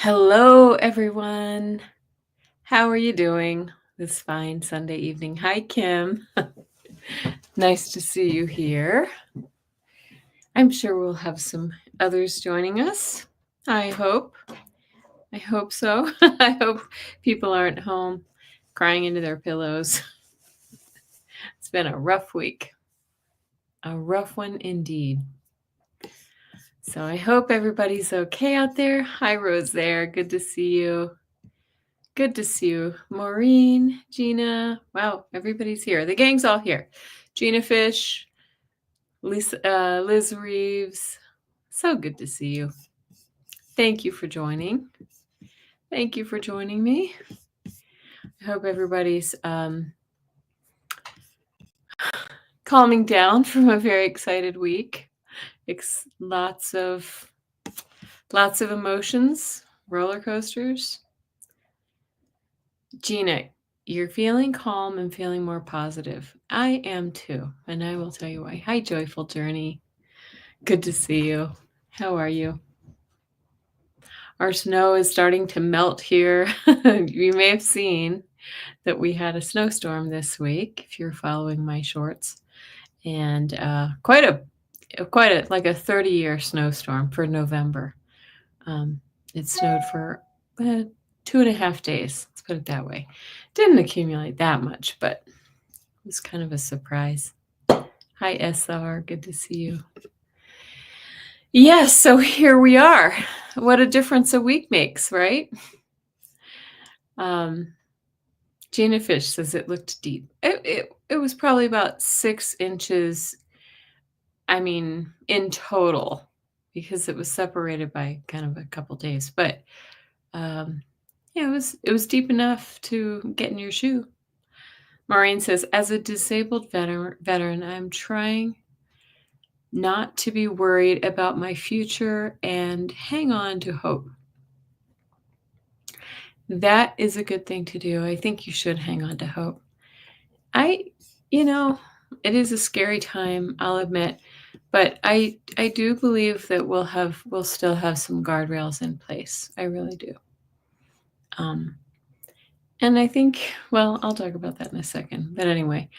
Hello, everyone. How are you doing this fine Sunday evening? Hi, Kim. Nice to see you here. I'm sure we'll have some others joining us. I hope. I hope so. I hope people aren't home crying into their pillows. It's been a rough week. A rough one indeed. So I hope everybody's okay out there. Hi, Rose there. Good to see you. Good to see you. Maureen, Gina. Wow, everybody's here. The gang's all here. Gina Fish, Liz Reeves. So good to see you. Thank you for joining. Thank you for joining me. I hope everybody's calming down from a very excited week. It's lots of emotions, roller coasters. Gina, you're feeling calm and feeling more positive. I am too, and I will tell you why. Hi, Joyful Journey. Good to see you. How are you? Our snow is starting to melt here. You may have seen that we had a snowstorm this week, if you're following my shorts, and quite a like a 30-year snowstorm for November. It snowed for 2.5 days. Let's put it that way. Didn't accumulate that much, but it was kind of a surprise. Hi, SR. Good to see you. Yes, so here we are. What a difference a week makes, right? Gina Fish says it looked deep. It was probably about 6 inches, in total, because it was separated by kind of a couple days. But yeah, it was deep enough to get in your shoe. Maureen says, as a disabled veteran, I'm trying not to be worried about my future and hang on to hope. That is a good thing to do. I think you should hang on to hope. It is a scary time, I'll admit, but I do believe that we'll still have some guardrails in place. I really do. And I think, well, I'll talk about that in a second. But anyway,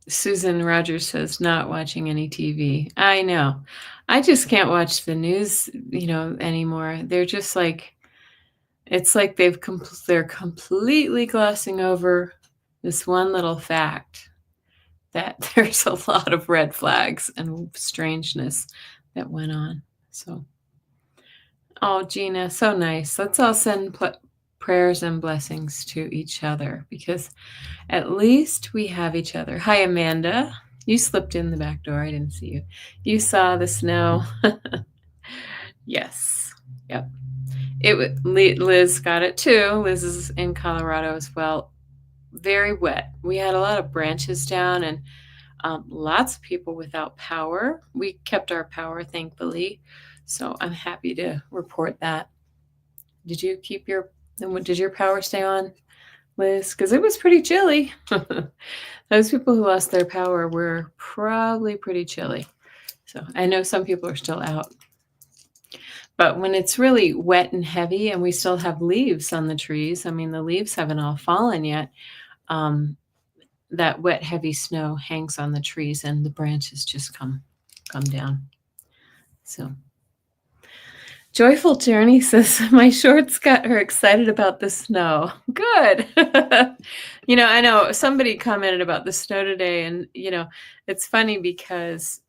Susan Rogers says, not watching any TV. I know. I just can't watch the news, anymore. They're just like, it's like they're completely glossing over this one little fact that there's a lot of red flags and strangeness that went on. So, oh, Gina, so nice. Let's all send prayers and blessings to each other, because at least we have each other. Hi, Amanda. You slipped in the back door. I didn't see you. You saw the snow. Yes. Yep. Liz got it too. Liz is in Colorado as well. Very wet. We had a lot of branches down and lots of people without power. We kept our power, thankfully. So I'm happy to report that. Did your power stay on, Liz? Because it was pretty chilly. Those people who lost their power were probably pretty chilly. So I know some people are still out. But when it's really wet and heavy and we still have leaves on the trees, the leaves haven't all fallen yet, that wet, heavy snow hangs on the trees and the branches just come down. So Joyful Journey says, my shorts got her excited about the snow. Good. I know somebody commented about the snow today, and, it's funny because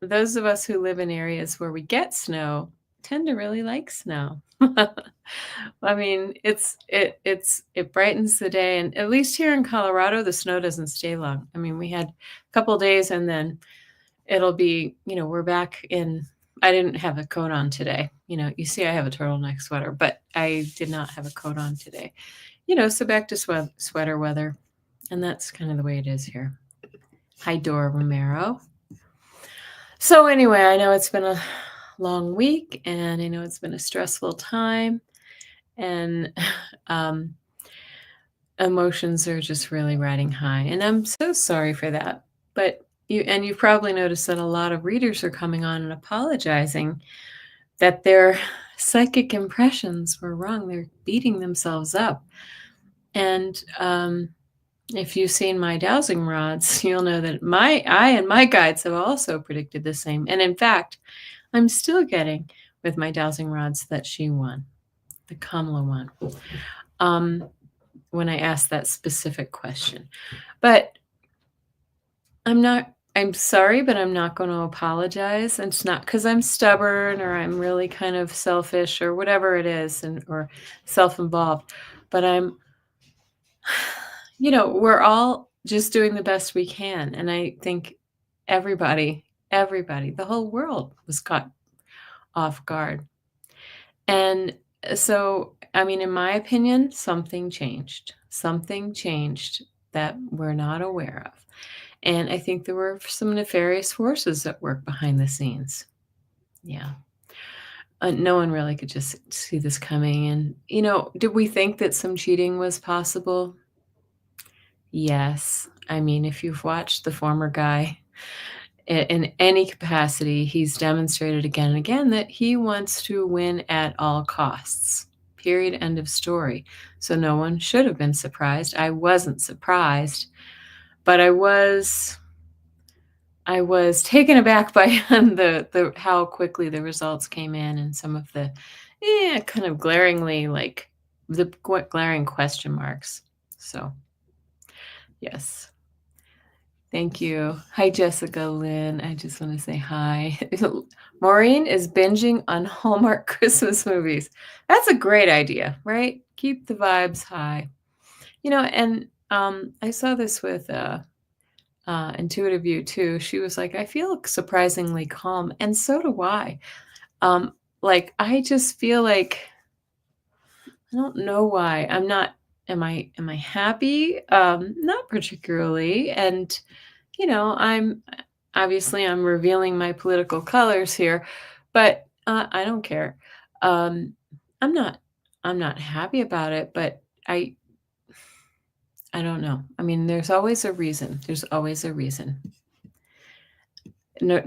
those of us who live in areas where we get snow tend to really like snow. It brightens the day, and at least here in Colorado, the snow doesn't stay long. We had a couple days and then it'll be, we're back in. I didn't have a coat on today. You see I have a turtleneck sweater, but I did not have a coat on today. So back to sweater weather, and that's kind of the way it is here. Hi, Dora Romero. So anyway, I know it's been a long week, and I know it's been a stressful time, and emotions are just really riding high, and I'm so sorry for that. But you've probably noticed that a lot of readers are coming on and apologizing that their psychic impressions were wrong. They're beating themselves up. And if you've seen my dowsing rods, you'll know that I and my guides have also predicted the same. And in fact, I'm still getting with my dowsing rods that she won, the Kamala one, when I asked that specific question. But I'm sorry, but I'm not going to apologize. And it's not because I'm stubborn or I'm really kind of selfish or whatever it is, or self-involved. But we're all just doing the best we can. And I think everybody, the whole world was caught off guard. And so, I mean, in my opinion, something changed. Something changed that we're not aware of. And I think there were some nefarious forces at work behind the scenes. Yeah. No one really could just see this coming. And, did we think that some cheating was possible? Yes. I mean, if you've watched the former guy in any capacity, he's demonstrated again and again that he wants to win at all costs. Period. End of story. So no one should have been surprised. I wasn't surprised, but I was taken aback by the how quickly the results came in and some of the kind of glaringly, like the glaring question marks. So yes. Thank you. Hi, Jessica Lynn. I just want to say hi. Maureen is binging on Hallmark Christmas movies. That's a great idea, right? Keep the vibes high. And I saw this with Intuitive View too. She was like, I feel surprisingly calm, and so do I. I just feel like I don't know why. I'm not. Am I happy? Not particularly. And I'm revealing my political colors here, but I don't care. I'm not happy about it, but I don't know. I mean, there's always a reason. There's always a reason. No,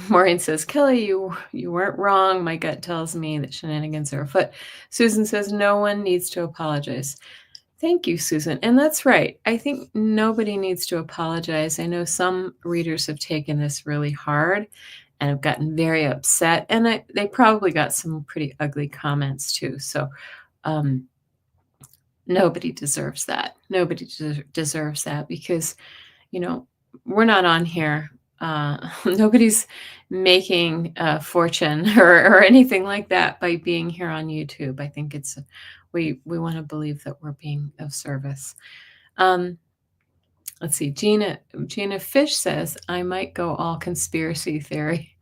Maureen says, Kelly, you weren't wrong. My gut tells me that shenanigans are afoot. Susan says, no one needs to apologize. Thank you, Susan. And that's right. I think nobody needs to apologize. I know some readers have taken this really hard and have gotten very upset. And they probably got some pretty ugly comments too. So nobody deserves that. Nobody deserves that because, we're not on here. Nobody's making a fortune or anything like that by being here on YouTube. I think we want to believe that we're being of service. Let's see. Gina Fish says, I might go all conspiracy theory.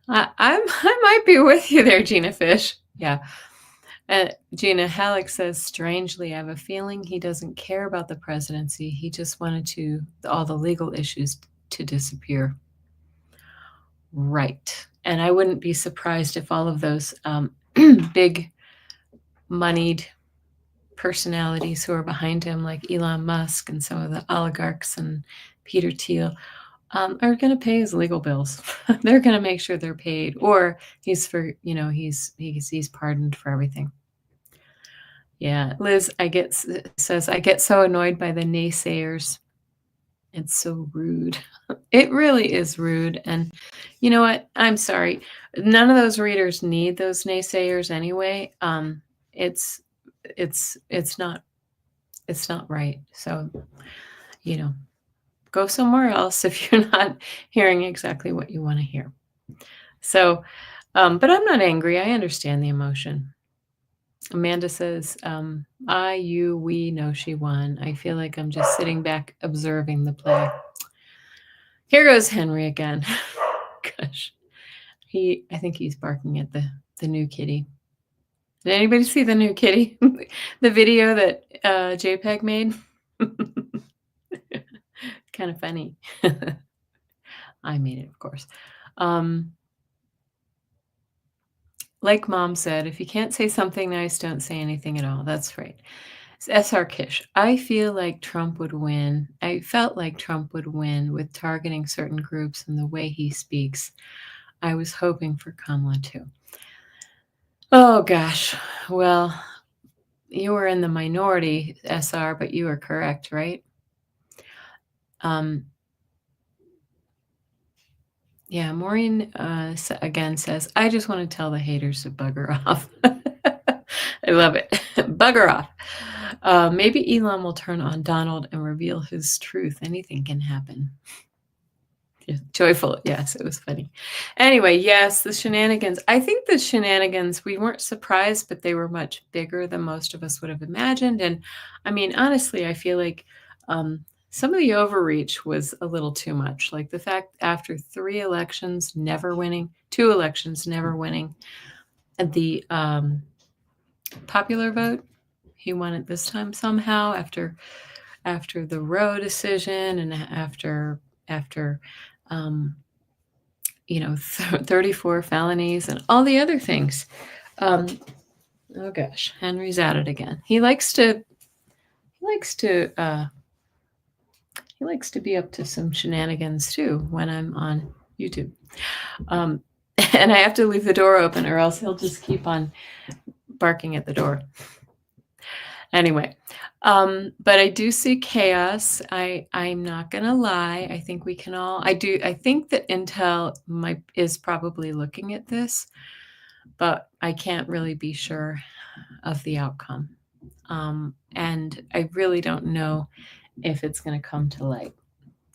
I might be with you there, Gina Fish. Yeah. Gina Halleck says, strangely, I have a feeling he doesn't care about the presidency. He just wanted all the legal issues to disappear. Right. And I wouldn't be surprised if all of those big moneyed personalities who are behind him, like Elon Musk and some of the oligarchs and Peter Thiel, are going to pay his legal bills. They're going to make sure they're paid, or he's pardoned for everything. Yeah, Liz, says I get so annoyed by the naysayers. It's so rude. It really is rude. And you know what? I'm sorry. None of those readers need those naysayers anyway. It's not right. So, go somewhere else if you're not hearing exactly what you want to hear. So, but I'm not angry. I understand the emotion. Amanda says, we know she won. I feel like I'm just sitting back observing the play. Here goes Henry again. Gosh. I think he's barking at the new kitty. Did anybody see the new kitty? The video that JPEG made? Kind of funny. I made it, of course. Like Mom said, if you can't say something nice, don't say anything at all. That's right. SR Kish, I feel like Trump would win. I felt like Trump would win with targeting certain groups and the way he speaks. I was hoping for Kamala too. Oh gosh. Well, you were in the minority, SR, but you were correct, right? Yeah, Maureen again says, I just want to tell the haters to bugger off. I love it. Bugger off. Maybe Elon will turn on Donald and reveal his truth. Anything can happen. Yeah, joyful. Yes, it was funny. Anyway, yes, the shenanigans. I think the shenanigans, we weren't surprised, but they were much bigger than most of us would have imagined. And I mean, honestly, I feel like some of the overreach was a little too much. Like the fact after 3 elections never winning, 2 elections never winning, and the popular vote, he won it this time somehow after the Roe decision and after 34 felonies and all the other things. Oh gosh, Henry's at it again. He likes to be up to some shenanigans too when I'm on YouTube. And I have to leave the door open or else he'll just keep on barking at the door. Anyway, but I do see chaos. I'm not gonna lie. I think we can all. I think that Intel is probably looking at this, but I can't really be sure of the outcome. And I really don't know if it's going to come to light.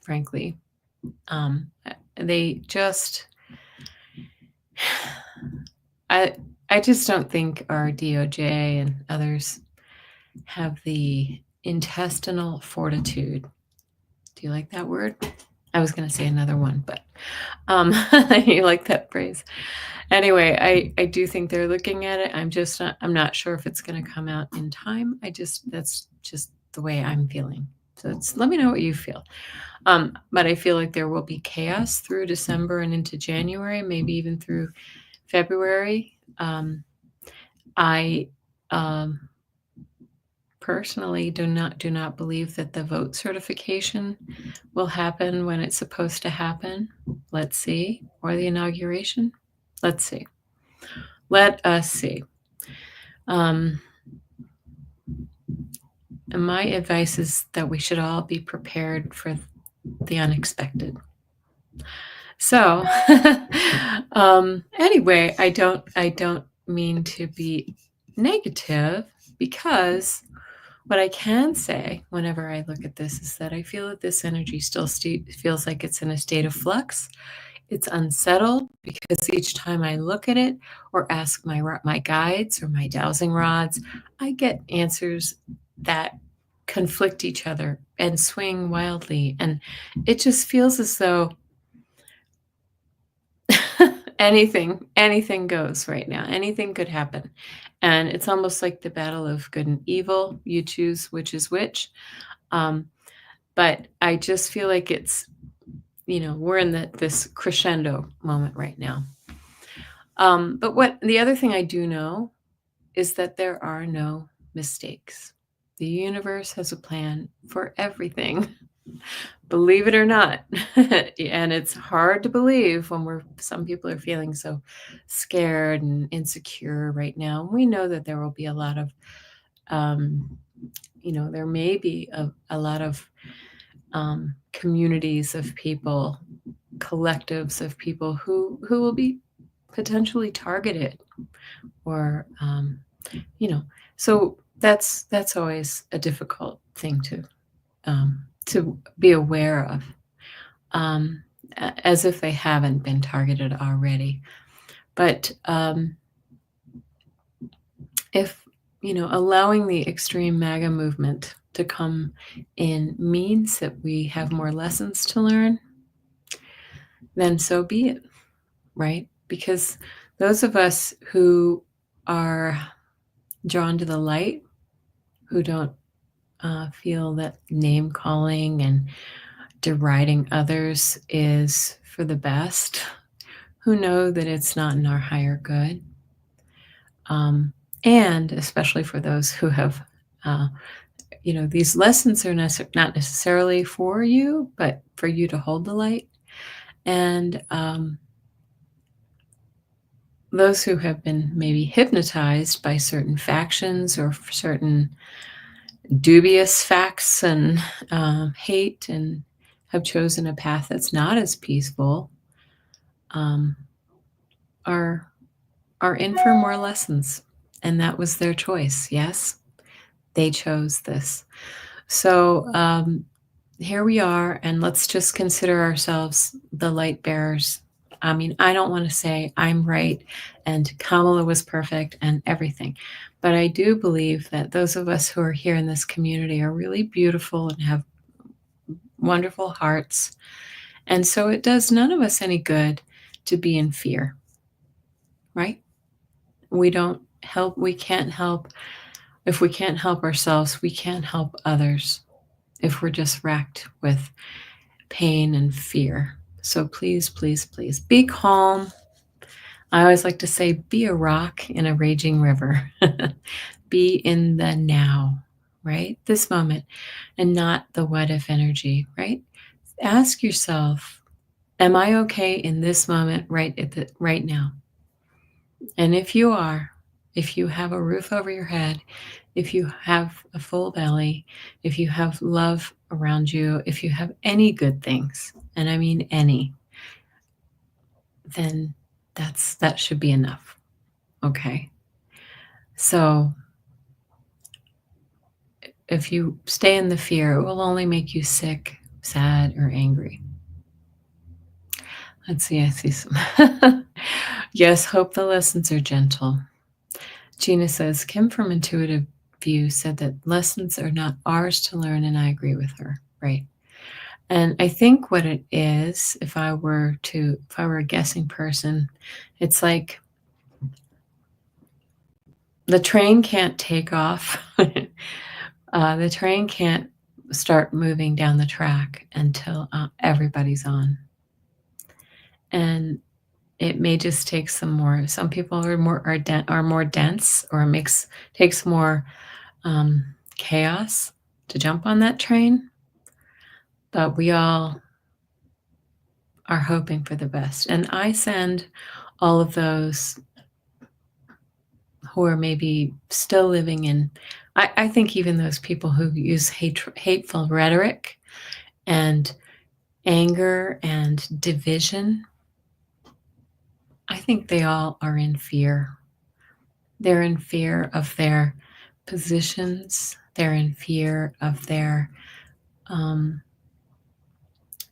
Frankly, they just. I just don't think our DOJ and others have the intestinal fortitude. Do you like that word? I was going to say another one, but you like that phrase. Anyway, I do think they're looking at it. I'm not sure if it's going to come out in time. That's just the way I'm feeling. So let me know what you feel. But I feel like there will be chaos through December and into January, maybe even through February. I personally do not believe that the vote certification will happen when it's supposed to happen. Let's see. Or the inauguration. Let's see. Let us see. And my advice is that we should all be prepared for the unexpected. So anyway, I don't mean to be negative, because what I can say whenever I look at this is that I feel that this energy still feels like it's in a state of flux. It's unsettled because each time I look at it or ask my guides or my dowsing rods, I get answers that conflict each other and swing wildly. And it just feels as though anything goes right now. Anything could happen. And it's almost like the battle of good and evil. You choose which is which. But I just feel like it's, we're in this crescendo moment right now. But the other thing I do know is that there are no mistakes. The universe has a plan for everything. Believe it or not. And it's hard to believe when some people are feeling so scared and insecure right now. We know that there will be a lot of, there may be a lot of communities of people, collectives of people who will be potentially targeted, or so that's always a difficult thing to be aware of, as if they haven't been targeted already. But if allowing the extreme MAGA movement to come in means that we have more lessons to learn, then so be it, right? Because those of us who are drawn to the light, who don't feel that name calling and deriding others is for the best, who know that it's not in our higher good, and especially for those who have, these lessons are not necessarily for you, but for you to hold the light. And those who have been maybe hypnotized by certain factions or certain dubious facts and hate and have chosen a path that's not as peaceful are in for more lessons. And that was their choice. Yes, they chose this. So here we are, and let's just consider ourselves the light bearers. I mean, I don't want to say I'm right and Kamala was perfect and everything, but I do believe that those of us who are here in this community are really beautiful and have wonderful hearts. And so it does none of us any good to be in fear, right? We don't help. We can't help. If we can't help ourselves, we can't help others if we're just racked with pain and fear. So please, please, please be calm. I always like to say, be a rock in a raging river. Be in the now, right? This moment, and not the what if energy, right? Ask yourself, am I okay in this moment right now? And if you are, if you have a roof over your head, if you have a full belly, if you have love around you, if you have any good things, and I mean any, then that should be enough. Okay. So if you stay in the fear, it will only make you sick, sad, or angry. Let's see, I see some. Yes, hope the lessons are gentle. Gina says, Kim from Intuitive View said that lessons are not ours to learn, and I agree with her, right? And I think what it is, if I were a guessing person, it's like the train can't take off. The train can't start moving down the track until everybody's on. And it may just take some more. Some people are more dense, or takes more chaos to jump on that train. But we all are hoping for the best. And I send all of those who are maybe still living in, I think even those people who use hateful rhetoric and anger and division, I think they all are in fear. They're in fear of their positions. They're in fear of their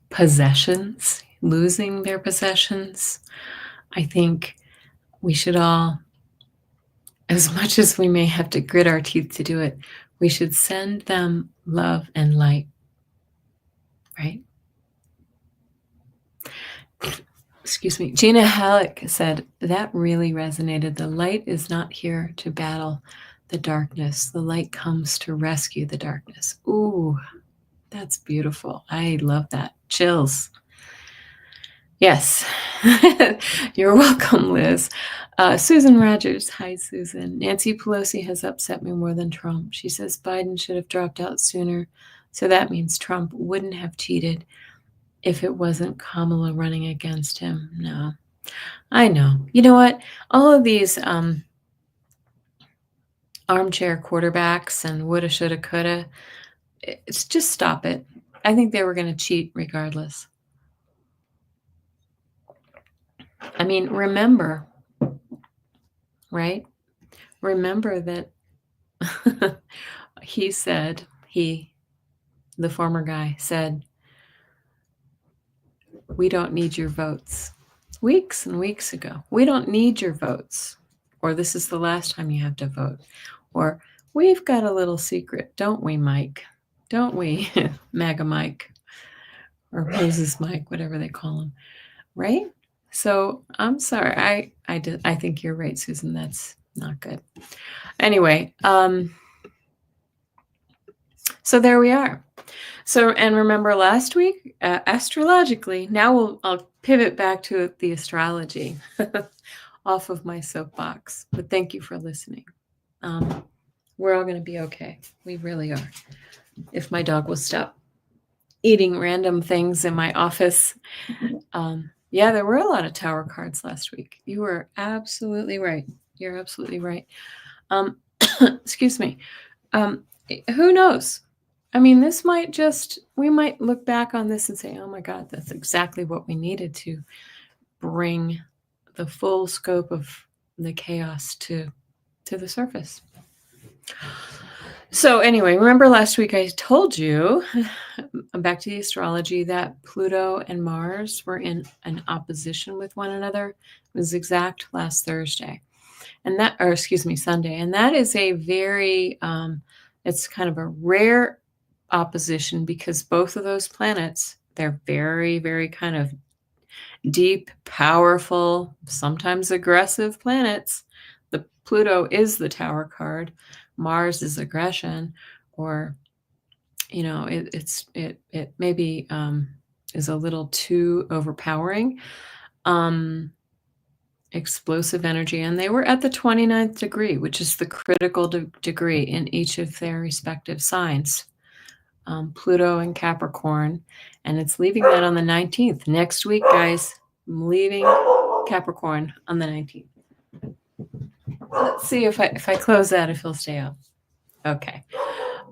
possessions, losing their possessions. I think we should all, as much as we may have to grit our teeth to do it, we should send them love and light, right? Excuse me. Gina Halleck said, that really resonated. The light is not here to battle the darkness. The light comes to rescue the darkness. Ooh, that's beautiful. I love that. Chills. Yes. You're welcome, Liz. Susan Rogers. Hi, Susan. Nancy Pelosi has upset me more than Trump. She says Biden should have dropped out sooner. So that means Trump wouldn't have cheated if it wasn't Kamala running against him. No, I know. You know what? All of these armchair quarterbacks and woulda, shoulda, coulda, it's just stop it. I think they were going to cheat regardless. I mean, remember, right? Remember that the former guy said, we don't need your votes. Weeks and weeks ago. We don't need your votes. Or this is the last time you have to vote. Or we've got a little secret, don't we, Mike? Don't we? MAGA Mike. Or Moses Mike, whatever they call him. Right? So I'm sorry. I think you're right, Susan. That's not good. Anyway, so there we are. So, and remember last week, astrologically, now I'll pivot back to the astrology off of my soapbox. But thank you for listening. We're all going to be okay. We really are. If my dog will stop eating random things in my office. Yeah, there were a lot of Tower cards last week. You were absolutely right. You're absolutely right. Excuse me. Who knows? I mean, we might look back on this and say, oh my God, that's exactly what we needed to bring the full scope of the chaos to the surface. So anyway, remember last week I told you, back to the astrology, that Pluto and Mars were in an opposition with one another. It was exact last Thursday. Sunday. And that is a very, it's kind of a rare opposition because both of those planets, they're very, very kind of deep, powerful, sometimes aggressive planets. The Pluto is the Tower card. Mars is aggression, or it maybe is a little too overpowering. Explosive energy, and they were at the 29th degree, which is the critical degree in each of their respective signs. Pluto and Capricorn, and it's leaving that on the 19th. Next week, guys, I'm leaving Capricorn on the 19th. Let's see if I close that, if he'll stay up. Okay.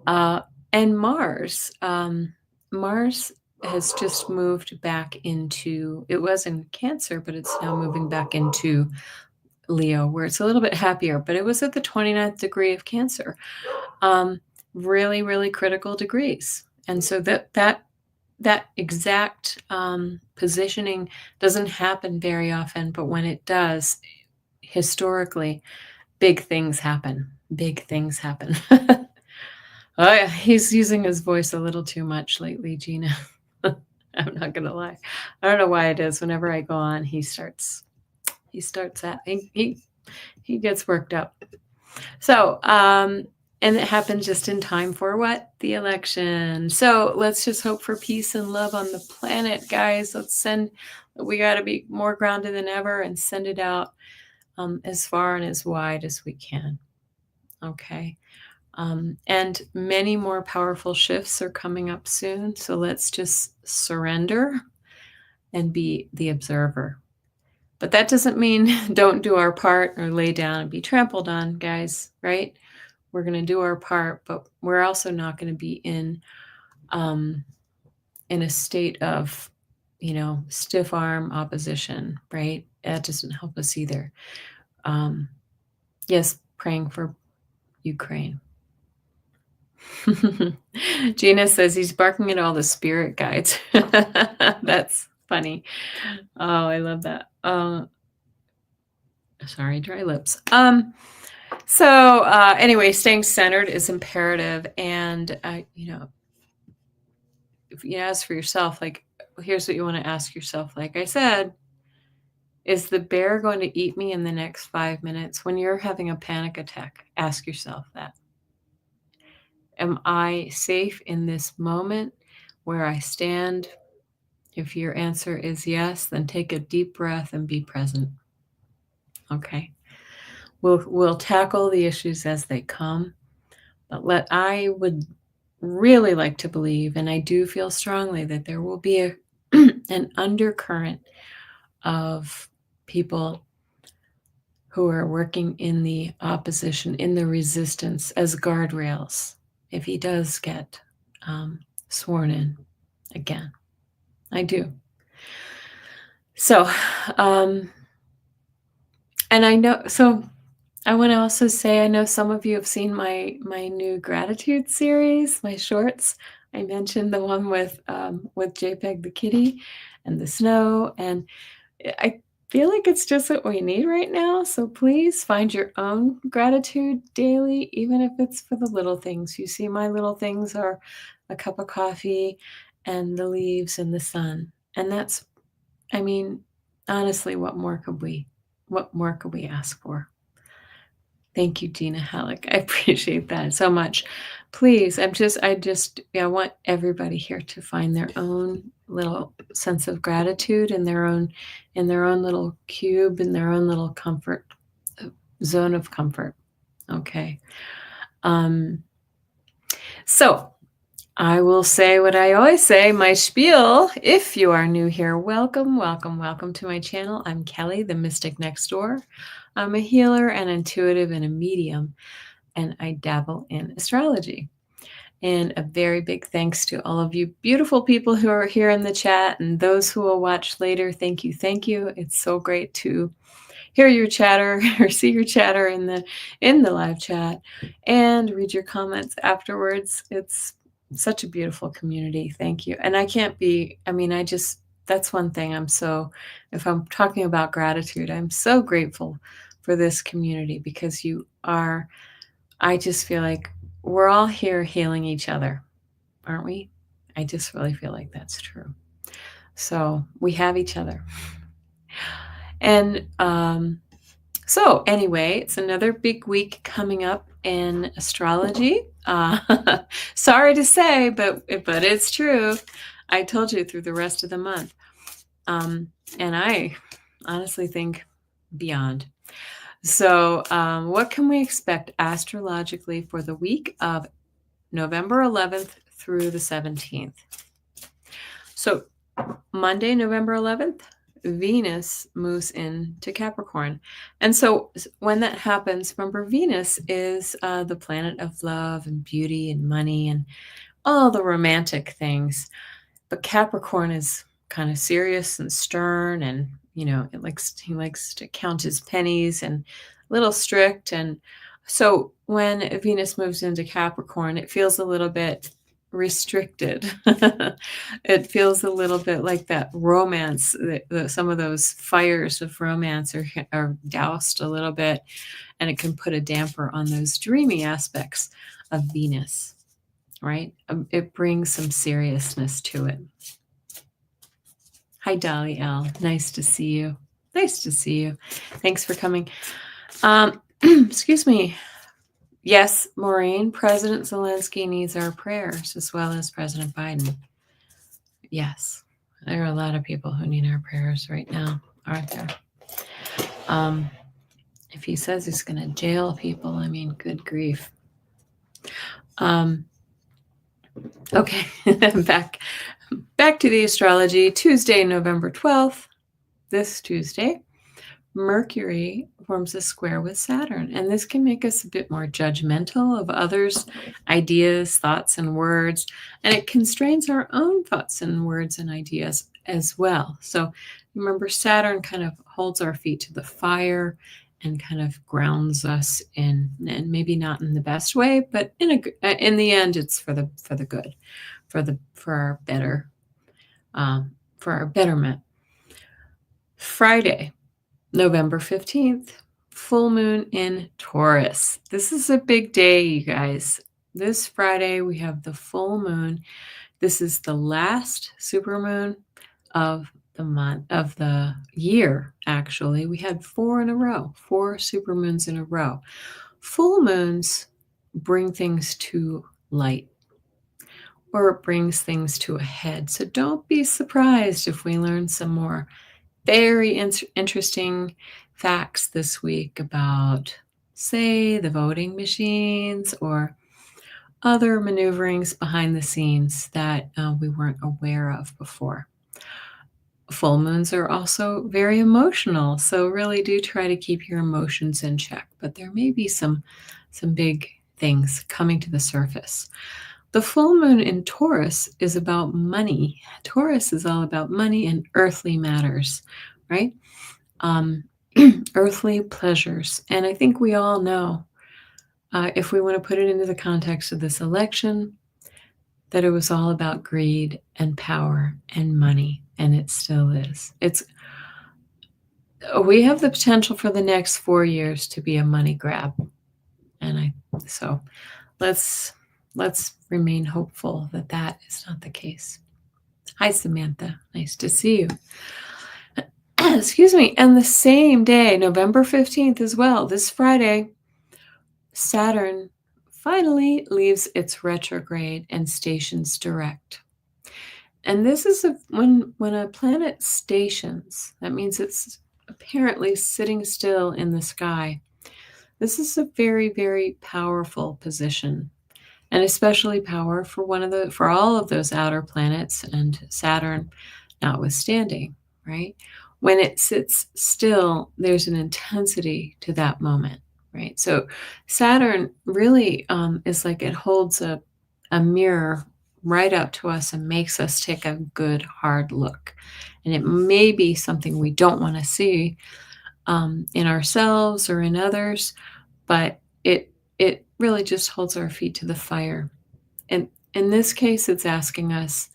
And Mars has just moved back into, it was in Cancer, but it's now moving back into Leo, where it's a little bit happier, but it was at the 29th degree of Cancer. Really, really critical degrees. And so that exact positioning doesn't happen very often, but when it does, historically, big things happen. Big things happen. Oh, yeah, he's using his voice a little too much lately, Gina. I'm not gonna lie. I don't know why it is. Whenever I go on, he starts he gets worked up. So, and it happened just in time for what? The election. So let's just hope for peace and love on the planet, guys. We got to be more grounded than ever and send it out as far and as wide as we can. Okay. And many more powerful shifts are coming up soon. So let's just surrender and be the observer. But that doesn't mean don't do our part or lay down and be trampled on, guys, right? We're going to do our part, but we're also not going to be in a state of, stiff arm opposition, right? That doesn't help us either. Yes, praying for Ukraine. Gina says he's barking at all the spirit guides. That's funny. Oh, I love that. Sorry, dry lips. So anyway, staying centered is imperative. And, if you ask for yourself, like, here's what you want to ask yourself. Like I said, is the bear going to eat me in the next 5 minutes? When you're having a panic attack, ask yourself that. Am I safe in this moment where I stand? If your answer is yes, then take a deep breath and be present. Okay. We'll tackle the issues as they come, but I would really like to believe, and I do feel strongly that there will be an undercurrent of people who are working in the opposition, in the resistance as guardrails, if he does get sworn in again. I do. So, and I know, so I want to also say, I know some of you have seen my new gratitude series, my shorts. I mentioned the one with JPEG the kitty and the snow, and I feel like it's just what we need right now. So please find your own gratitude daily, even if it's for the little things. You see, my little things are a cup of coffee and the leaves and the sun. And that's, I mean, honestly, what more could we ask for? Thank you, Gina Halleck. I appreciate that so much. Please, I want everybody here to find their own little sense of gratitude in their own little cube, in their own little comfort zone of comfort. Okay. So I will say what I always say, my spiel. If you are new here, welcome, welcome, welcome to my channel. I'm Kelly, the Mystic Next Door. I'm a healer, an intuitive, and a medium, and I dabble in astrology. And a very big thanks to all of you beautiful people who are here in the chat and those who will watch later. Thank you, thank you. It's so great to hear your chatter or see your chatter in the live chat and read your comments afterwards. It's such a beautiful community. Thank you. And that's one thing if I'm talking about gratitude, I'm so grateful for this community because I just feel like we're all here healing each other, aren't we? I just really feel like that's true. So we have each other. And so anyway, it's another big week coming up in astrology. Sorry to say, but it's true. I told you through the rest of the month. And I honestly think beyond. So what can we expect astrologically for the week of November 11th through the 17th? So Monday, November 11th, Venus moves into Capricorn. And so when that happens, remember, Venus is the planet of love and beauty and money and all the romantic things. But Capricorn is kind of serious and stern, and he likes to count his pennies and a little strict. And so when Venus moves into Capricorn, it feels a little bit restricted. It feels a little bit like that romance, some of those fires of romance are doused a little bit, and it can put a damper on those dreamy aspects of Venus, right? It brings some seriousness to it. Hi, Dolly L. Nice to see you. Nice to see you. Thanks for coming. Excuse me. Yes, Maureen, President Zelensky needs our prayers as well as President Biden. Yes, there are a lot of people who need our prayers right now, aren't there? If he says he's going to jail people, I mean, good grief. Okay, back to the astrology. Tuesday, November 12th, this Tuesday, Mercury forms a square with Saturn, and this can make us a bit more judgmental of others' ideas, thoughts, and words, and it constrains our own thoughts and words and ideas as well. So remember, Saturn kind of holds our feet to the fire and kind of grounds us in, and maybe not in the best way, but in the end, it's for the good, for our better, for our betterment. Friday, November 15th, full moon in Taurus. This is a big day, you guys. This Friday, we have the full moon. This is the last supermoon of the month, of the year, actually. We had 4 in a row, 4 supermoons in a row. Full moons bring things to light, or it brings things to a head. So don't be surprised if we learn some more very interesting facts this week about, say, the voting machines or other maneuverings behind the scenes that we weren't aware of before. Full moons are also very emotional, so really do try to keep your emotions in check, but there may be some big things coming to the surface. The full moon in Taurus is about money. Taurus is all about money and earthly matters, right? Earthly pleasures. And I think we all know, if we want to put it into the context of this election, that it was all about greed and power and money, and it still is. We have the potential for the next 4 years to be a money grab. So let's remain hopeful that is not the case. Hi, Samantha. Nice to see you. Excuse me. And the same day, November 15th as well, this Friday, Saturn finally leaves its retrograde and stations direct. And this is when a planet stations, that means it's apparently sitting still in the sky. This is a very, very powerful position. and especially power for all of those outer planets, and Saturn notwithstanding, right? When it sits still, there's an intensity to that moment, right? So Saturn really is like it holds a mirror right up to us and makes us take a good hard look. And it may be something we don't want to see in ourselves or in others, but it really just holds our feet to the fire. And in this case, it's asking us,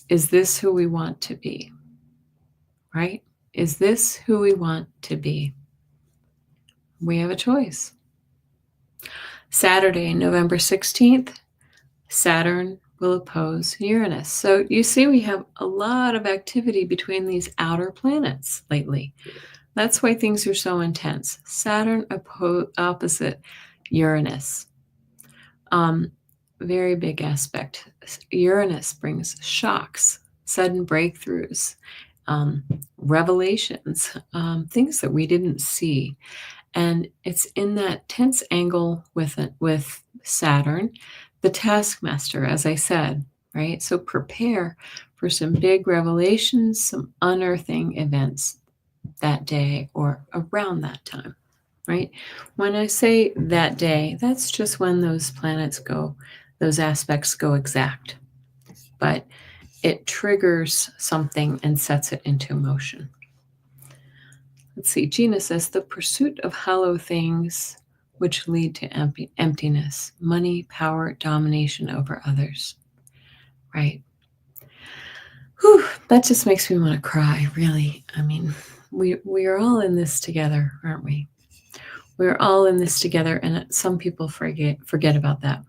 is this who we want to be? Right? Is this who we want to be? We have a choice. Saturday, November 16th, Saturn will oppose Uranus. So you see, we have a lot of activity between these outer planets lately. That's why things are so intense. Saturn opposite Uranus. Very big aspect. Uranus brings shocks, sudden breakthroughs, revelations, things that we didn't see. And it's in that tense angle with Saturn, the taskmaster, as I said, right? So prepare for some big revelations, some unearthing events that day or around that time, right? When I say that day, that's just when those those aspects go exact. But it triggers something and sets it into motion. Let's see, Gina says, the pursuit of hollow things which lead to emptiness, money, power, domination over others. Right. Whew, that just makes me want to cry, really. I mean, we are all in this together, aren't we? We're all in this together, and some people forget about that.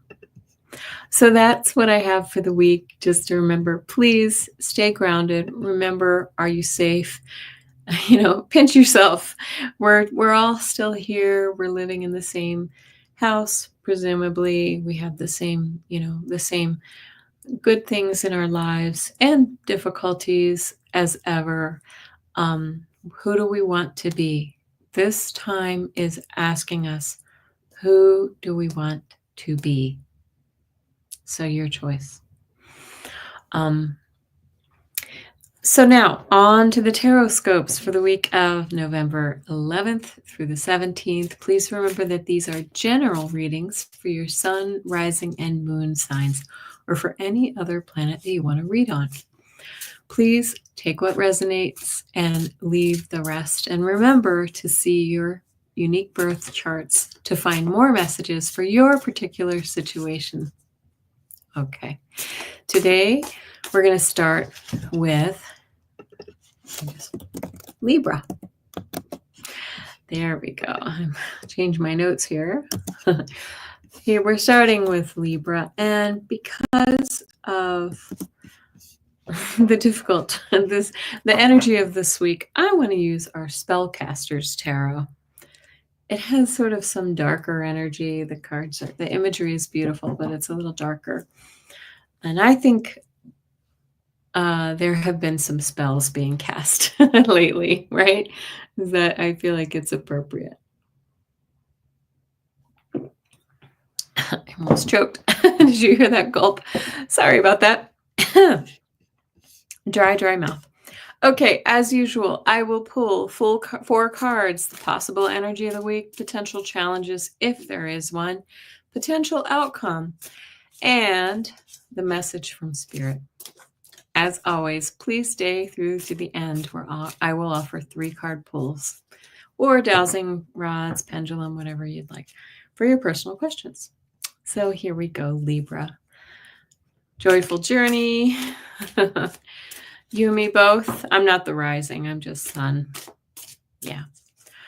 So that's what I have for the week. Just to remember, please stay grounded. Remember, are you safe? Pinch yourself. We're all still here. We're living in the same house, presumably. We have the same good things in our lives and difficulties as ever. Who do we want to be? This time is asking us, who do we want to be? So your choice. So now on to the TarotScopes for the week of November 11th through the 17th. Please remember that these are general readings for your sun, rising, and moon signs, or for any other planet that you want to read on. Please take what resonates and leave the rest. And remember to see your unique birth charts to find more messages for your particular situation. Okay. Today, we're going to start with Libra. There we go. Change my notes here. Here we're starting with Libra, and because of the energy of this week, I want to use our Spellcasters Tarot. It has sort of some darker energy. The imagery is beautiful, but it's a little darker. And I think there have been some spells being cast lately, right? That I feel like it's appropriate. I almost choked. Did you hear that gulp? Sorry about that. Dry mouth. Okay, as usual, I will pull 4 cards: the possible energy of the week, potential challenges, if there is one, potential outcome, and the message from Spirit. As always, please stay through to the end where I will offer 3 card pulls or dowsing rods, pendulum, whatever you'd like for your personal questions. So here we go, Libra. Joyful journey. You and me both. I'm not the rising. I'm just sun. Yeah.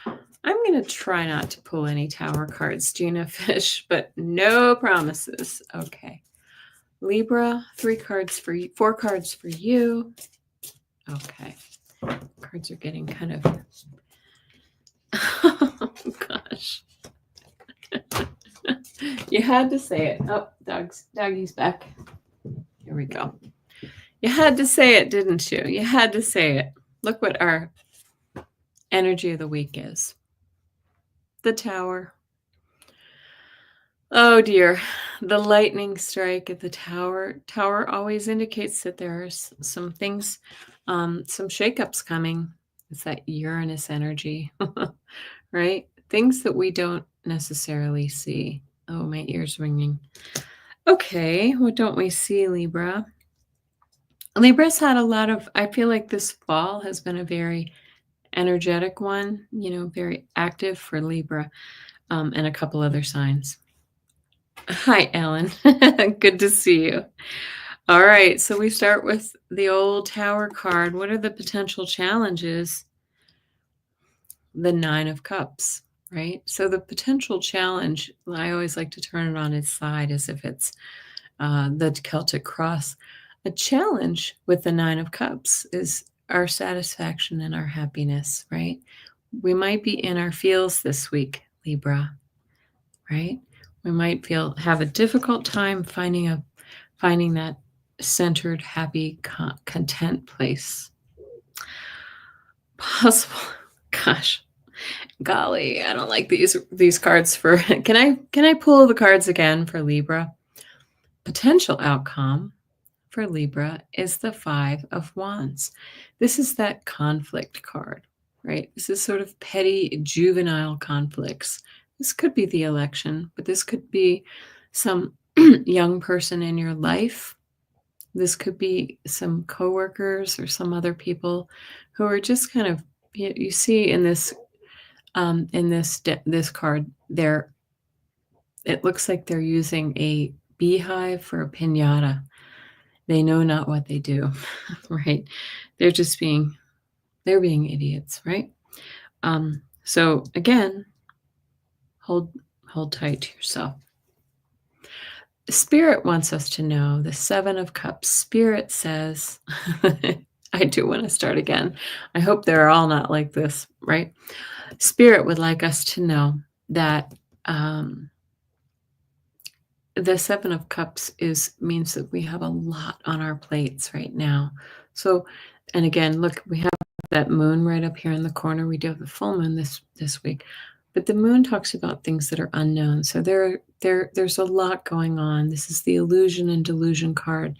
I'm going to try not to pull any tower cards, Gina Fish, but no promises. Okay. Libra, 4 cards for you. Okay. Cards are getting kind of, oh gosh. You had to say it. Oh, Doggie's back. Here we go. You had to say it, didn't you? You had to say it. Look what our energy of the week is. The Tower. Oh dear. The lightning strike at the tower. Tower always indicates that there are some things, some shakeups coming. It's that Uranus energy, right? Things that we don't necessarily see. Oh, my ear's ringing. Okay, what don't we see, Libra? Libra's had a lot of, I feel like this fall has been a very energetic one, very active for Libra, and a couple other signs. Hi, Ellen. Good to see you. All right, so we start with the old Tower card. What are the potential challenges? The Nine of Cups, right? So the potential challenge, I always like to turn it on its side as if it's the Celtic cross. A challenge with the Nine of Cups is our satisfaction and our happiness, right? We might be in our feels this week, Libra, right? We might have a difficult time finding that centered, happy, content place. Possible. Gosh, golly, I don't like these cards for. Can I pull the cards again for Libra? Potential outcome for Libra is the Five of Wands. This is that conflict card, right? This is sort of petty, juvenile conflicts. This could be the election, but this could be some young person in your life. This could be some coworkers or some other people who are just kind of, you see in this this card there, it looks like they're using a beehive for a piñata. They know not what they do, right? They're being idiots, right? So again, hold tight to yourself. Spirit wants us to know the Seven of Cups. Spirit says, I do want to start again. I hope they're all not like this, right? Spirit would like us to know that the Seven of Cups means that we have a lot on our plates right now. So, and again, look, we have that moon right up here in the corner. We do have the full moon this week, but the moon talks about things that are unknown. So there's a lot going on. This is the illusion and delusion card.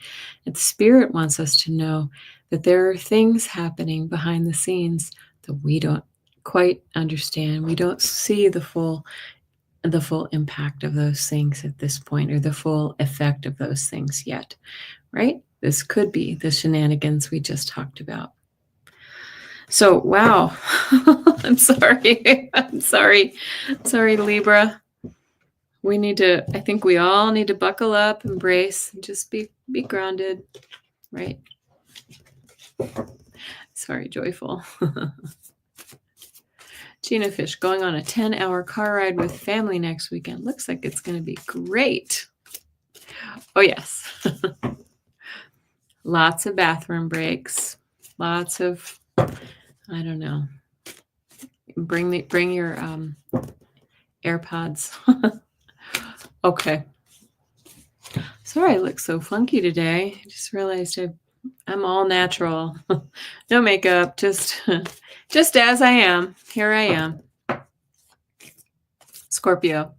And the Spirit wants us to know that there are things happening behind the scenes that we don't quite understand. We don't see the full impact of those things at this point, or the full effect of those things yet, right? This could be the shenanigans we just talked about. So, wow. I'm sorry. I'm sorry, Libra. I think we all need to buckle up, embrace, and just be grounded, right? Sorry, joyful. Gina Fish, going on a 10-hour car ride with family next weekend. Looks like it's going to be great. Oh, yes. Lots of bathroom breaks. Lots of, I don't know. Bring your AirPods. Okay. Sorry, I look so funky today. I just realized I'm all natural. No makeup, just as I am. Here I am. Scorpio.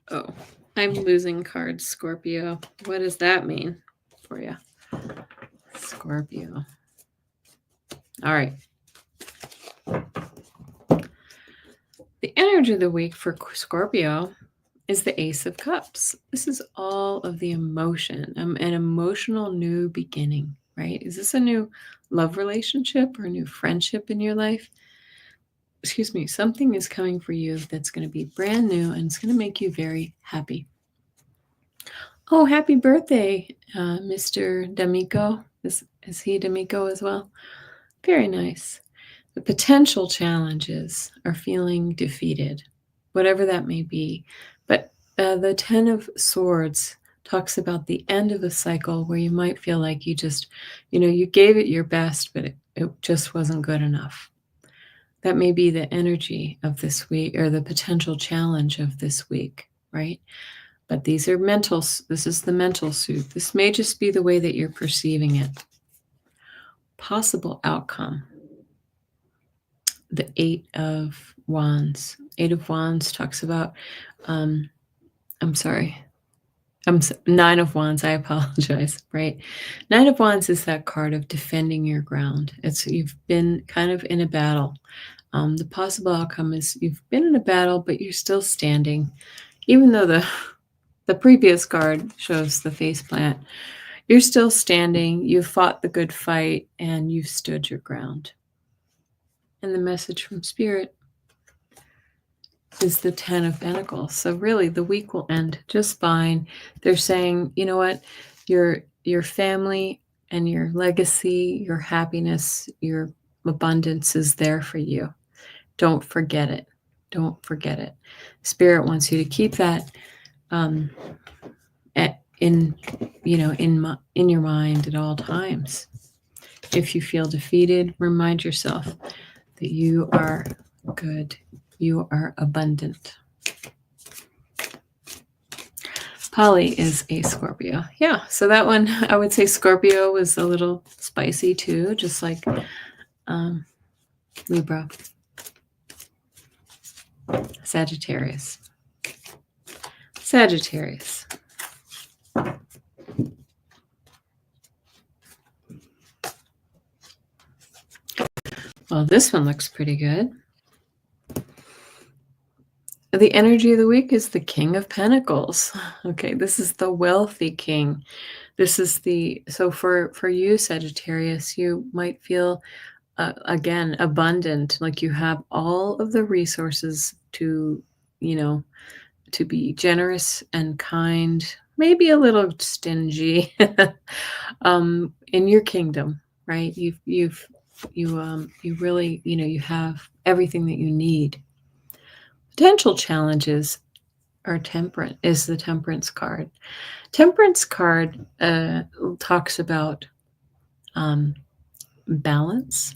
Oh, I'm losing cards, Scorpio. What does that mean for you? Scorpio. All right. The energy of the week for Scorpio is the Ace of Cups. This is all of the emotion, an emotional new beginning, right? Is this a new love relationship or a new friendship in your life? Excuse me, something is coming for you that's going to be brand new and it's going to make you very happy. Oh, happy birthday, Mr. D'Amico. Is he D'Amico as well? Very nice. The potential challenges are feeling defeated, whatever that may be. But the Ten of Swords talks about the end of a cycle where you might feel like you just, you gave it your best, but it just wasn't good enough. That may be the energy of this week, or the potential challenge of this week, right? But these are mental. This is the mental suit. This may just be the way that you're perceiving it. Possible outcome. The Eight of Wands. Eight of Wands talks about I'm sorry. Nine of Wands, I apologize, right? Nine of Wands is that card of defending your ground. You've been kind of in a battle. The possible outcome is you've been in a battle, but you're still standing. Even though the previous card shows the face plant, you're still standing. You fought the good fight, and you've stood your ground. And the message from Spirit is the Ten of Pentacles. So really, the week will end just fine. They're saying, you know what, your family and your legacy, your happiness, your abundance is there for you. Don't forget it. Don't forget it. Spirit wants you to keep that in your mind at all times. If you feel defeated, remind yourself that you are good. You are abundant. Polly is a Scorpio. Yeah, so that one, I would say Scorpio was a little spicy too, just like Libra. Sagittarius. Sagittarius. Well, this one looks pretty good. The energy of the week is the King of Pentacles. Okay, this is the wealthy king. This is so for you, Sagittarius, you might feel, again, abundant, like you have all of the resources to be generous and kind, maybe a little stingy in your kingdom, right? You really, you have everything that you need. Potential challenges are is the Temperance card. Temperance card talks about balance,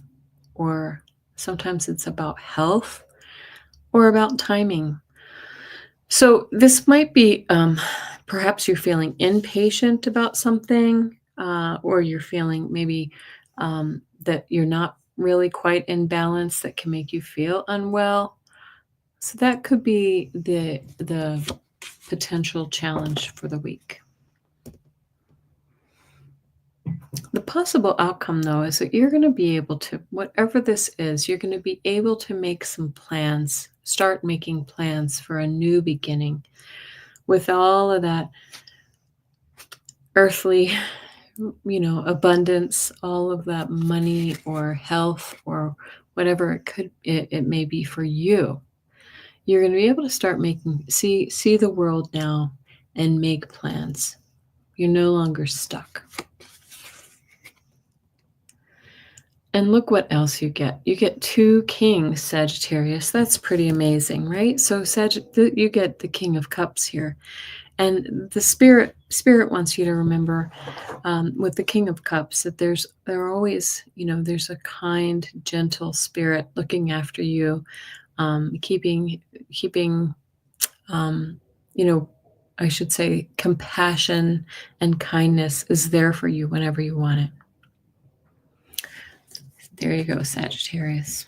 or sometimes it's about health or about timing. So this might be, perhaps you're feeling impatient about something, or you're feeling maybe that you're not really quite in balance, that can make you feel unwell. So that could be the potential challenge for the week. The possible outcome, though, is that you're going to be able to, whatever this is, you're going to be able to make some plans, start making plans for a new beginning with all of that earthly, abundance, all of that money or health or whatever it may be for you. You're going to be able to start see the world now and make plans. You're no longer stuck. And look what else you get. You get 2 kings, Sagittarius. That's pretty amazing, right? So you get the King of Cups here. And the spirit wants you to remember, with the King of Cups, that there are always, there's a kind, gentle spirit looking after you, keeping, I should say, compassion and kindness is there for you whenever you want it. There you go, Sagittarius.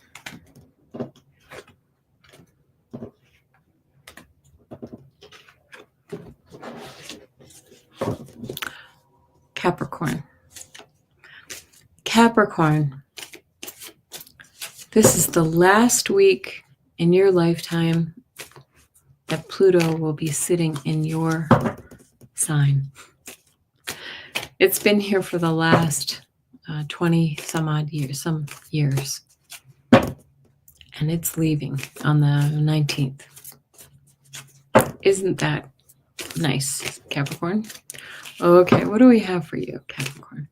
Capricorn. Capricorn. This is the last week in your lifetime that Pluto will be sitting in your sign. It's been here for the last 20 some years. And it's leaving on the 19th. Isn't that nice, Capricorn? Okay, what do we have for you, Capricorn?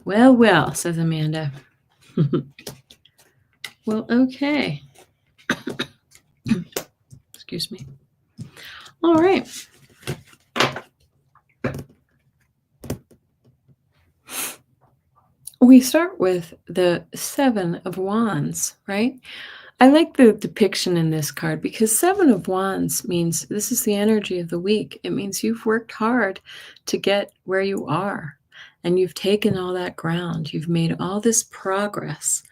Well, says Amanda. Well, okay. Excuse me. All right. We start with the 7 of Wands, right? I like the depiction in this card because 7 of Wands means this is the energy of the week. It means you've worked hard to get where you are, and you've taken all that ground. You've made all this progress,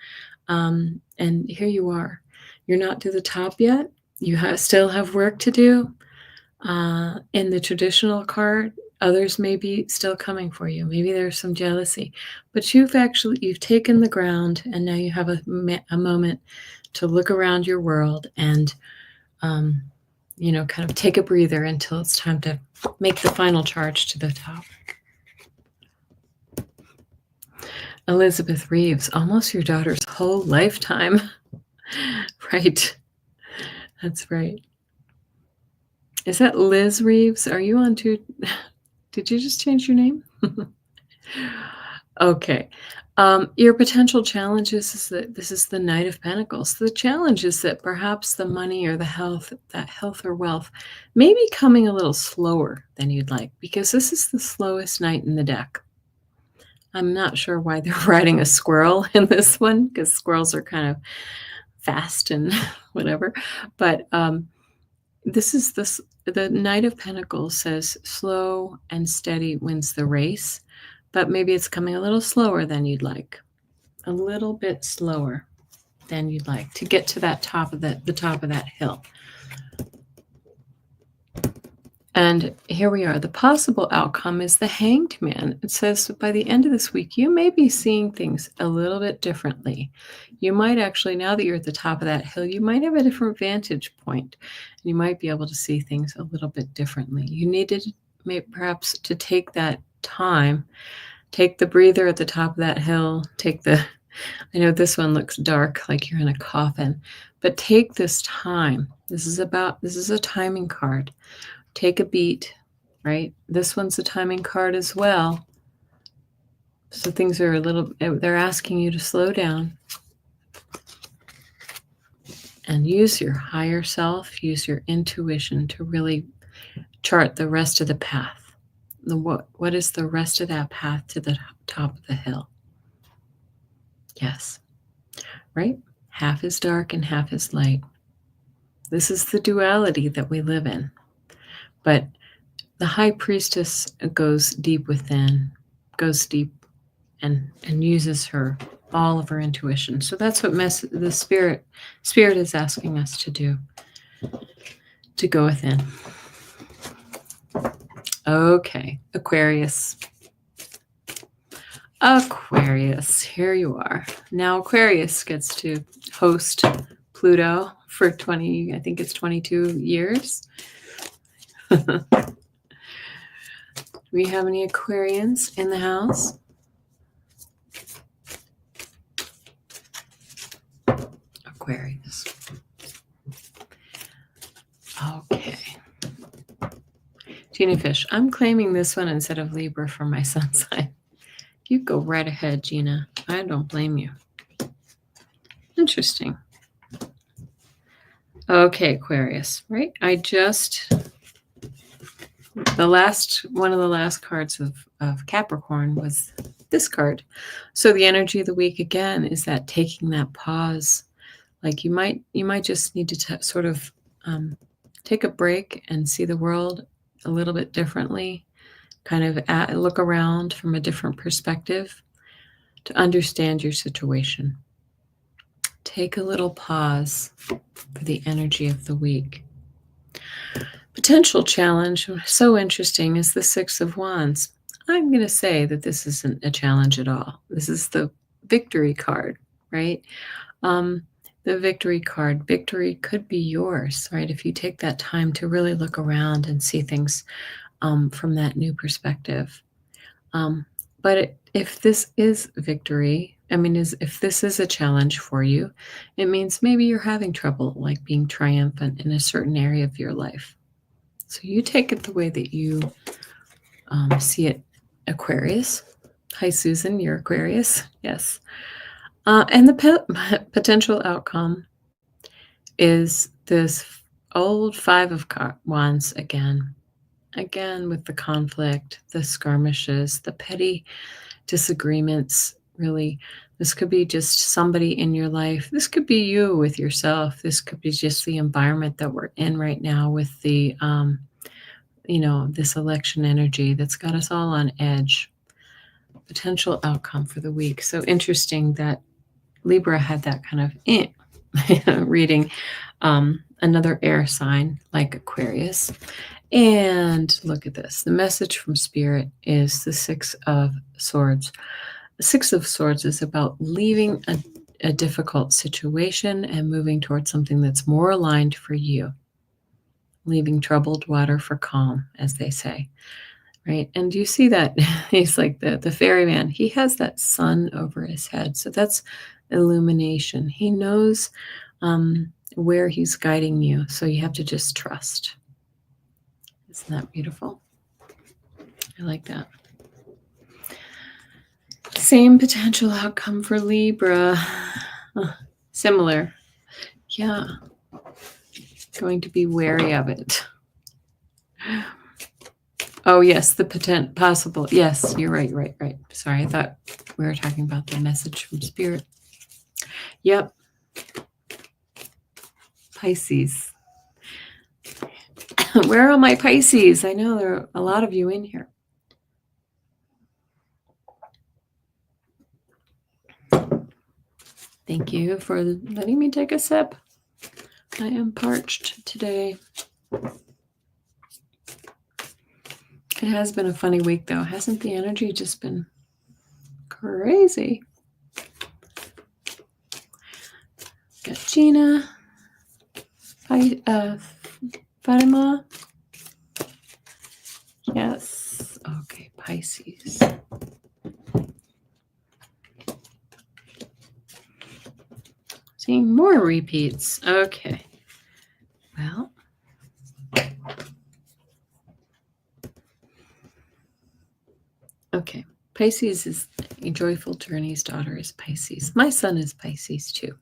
and here you are. You're not to the top yet, still have work to do. In the traditional card, others may be still coming for you. Maybe there's some jealousy, but you've taken the ground, and now you have a moment to look around your world and, kind of take a breather until it's time to make the final charge to the top. Elizabeth Reeves, almost your daughter's whole lifetime. Right. That's right. Is that Liz Reeves? Are you on to? Did you just change your name? Okay. Your potential challenges is that this is the Knight of Pentacles. The challenge is that perhaps the money or the health, that health or wealth, may be coming a little slower than you'd like, because this is the slowest knight in the deck. I'm not sure why they're riding a squirrel in this one, because squirrels are kind of fast and whatever. But the Knight of Pentacles says slow and steady wins the race, but maybe it's coming a little slower than you'd like. A little bit slower than you'd like to get to that top of the top of that hill. And here we are. The possible outcome is the Hanged Man. It says by the end of this week, you may be seeing things a little bit differently. You might actually, now that you're at the top of that hill, you might have a different vantage point. And you might be able to see things a little bit differently. You needed perhaps to take that time, take the breather at the top of that hill, I know this one looks dark, like you're in a coffin, but take this time. This is a timing card. Take a beat, right? This one's a timing card as well. So things are they're asking you to slow down and use your higher self, use your intuition to really chart the rest of the path. What is the rest of that path to the top of the hill? Yes, right? Half is dark and half is light. This is the duality that we live in. But the High Priestess goes deep within, goes deep and uses all of her intuition. So that's what the spirit is asking us to do, to go within. Okay, Aquarius. Aquarius, here you are. Now Aquarius gets to host Pluto for 22 years. Do we have any Aquarians in the house? Aquarius. Okay. Gina Fish, I'm claiming this one instead of Libra for my sun sign. You go right ahead, Gina. I don't blame you. Interesting. Okay, Aquarius, right? One of the last cards of Capricorn was this card. So the energy of the week again is that taking that pause. Like you might just need to sort of take a break and see the world a little bit differently, kind of look around from a different perspective to understand your situation. Take a little pause for the energy of the week. Potential challenge, so interesting, is the Six of Wands. I'm going to say that this isn't a challenge at all. This is the victory card, right? The victory card. Victory could be yours, right? If you take that time to really look around and see things from that new perspective. But if this is victory, if this is a challenge for you, it means maybe you're having trouble, like being triumphant in a certain area of your life. So you take it the way that you see it, Aquarius. Hi, Susan, you're Aquarius. Yes. And the potential outcome is this old Five of Wands again with the conflict, the skirmishes, the petty disagreements. Really, this could be just somebody in your life. This could be you with yourself. This could be just the environment that we're in right now with the, this election energy that's got us all on edge. Potential outcome for the week. So interesting that Libra had that kind of reading. another air sign like Aquarius. And look at this. The message from Spirit is the Six of Swords. The Six of Swords is about leaving a difficult situation and moving towards something that's more aligned for you. Leaving troubled water for calm, as they say. Right? And you see that he's like the ferryman. He has that sun over his head. So that's illumination. He knows where he's guiding you. So you have to just trust. Isn't that beautiful? I like that. Same potential outcome for Libra. Similar. Yeah. Going to be wary of it. Oh, yes, the possible. Yes, you're right. Sorry, I thought we were talking about the message from Spirit. Yep. Pisces. Where are my Pisces? I know there are a lot of you in here. Thank you for letting me take a sip. I am parched today. It has been a funny week, though. Hasn't the energy just been crazy? Got Gina. Fatima. Yes. Okay, Pisces. Seeing more repeats. Okay. Well. Okay. Pisces is a joyful journey's daughter is Pisces. My son is Pisces too.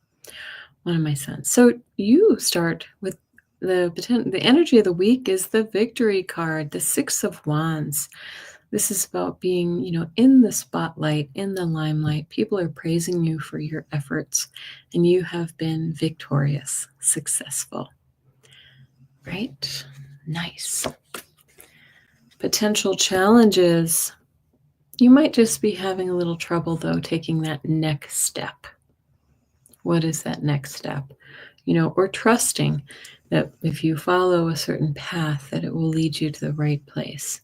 One of my sons. So you start with the energy of the week is the Victory card, the Six of Wands. This is about being, in the spotlight, in the limelight. People are praising you for your efforts, and you have been victorious, successful. Right? Nice. Potential challenges. You might just be having a little trouble, though, taking that next step. What is that next step? Or trusting that if you follow a certain path, that it will lead you to the right place.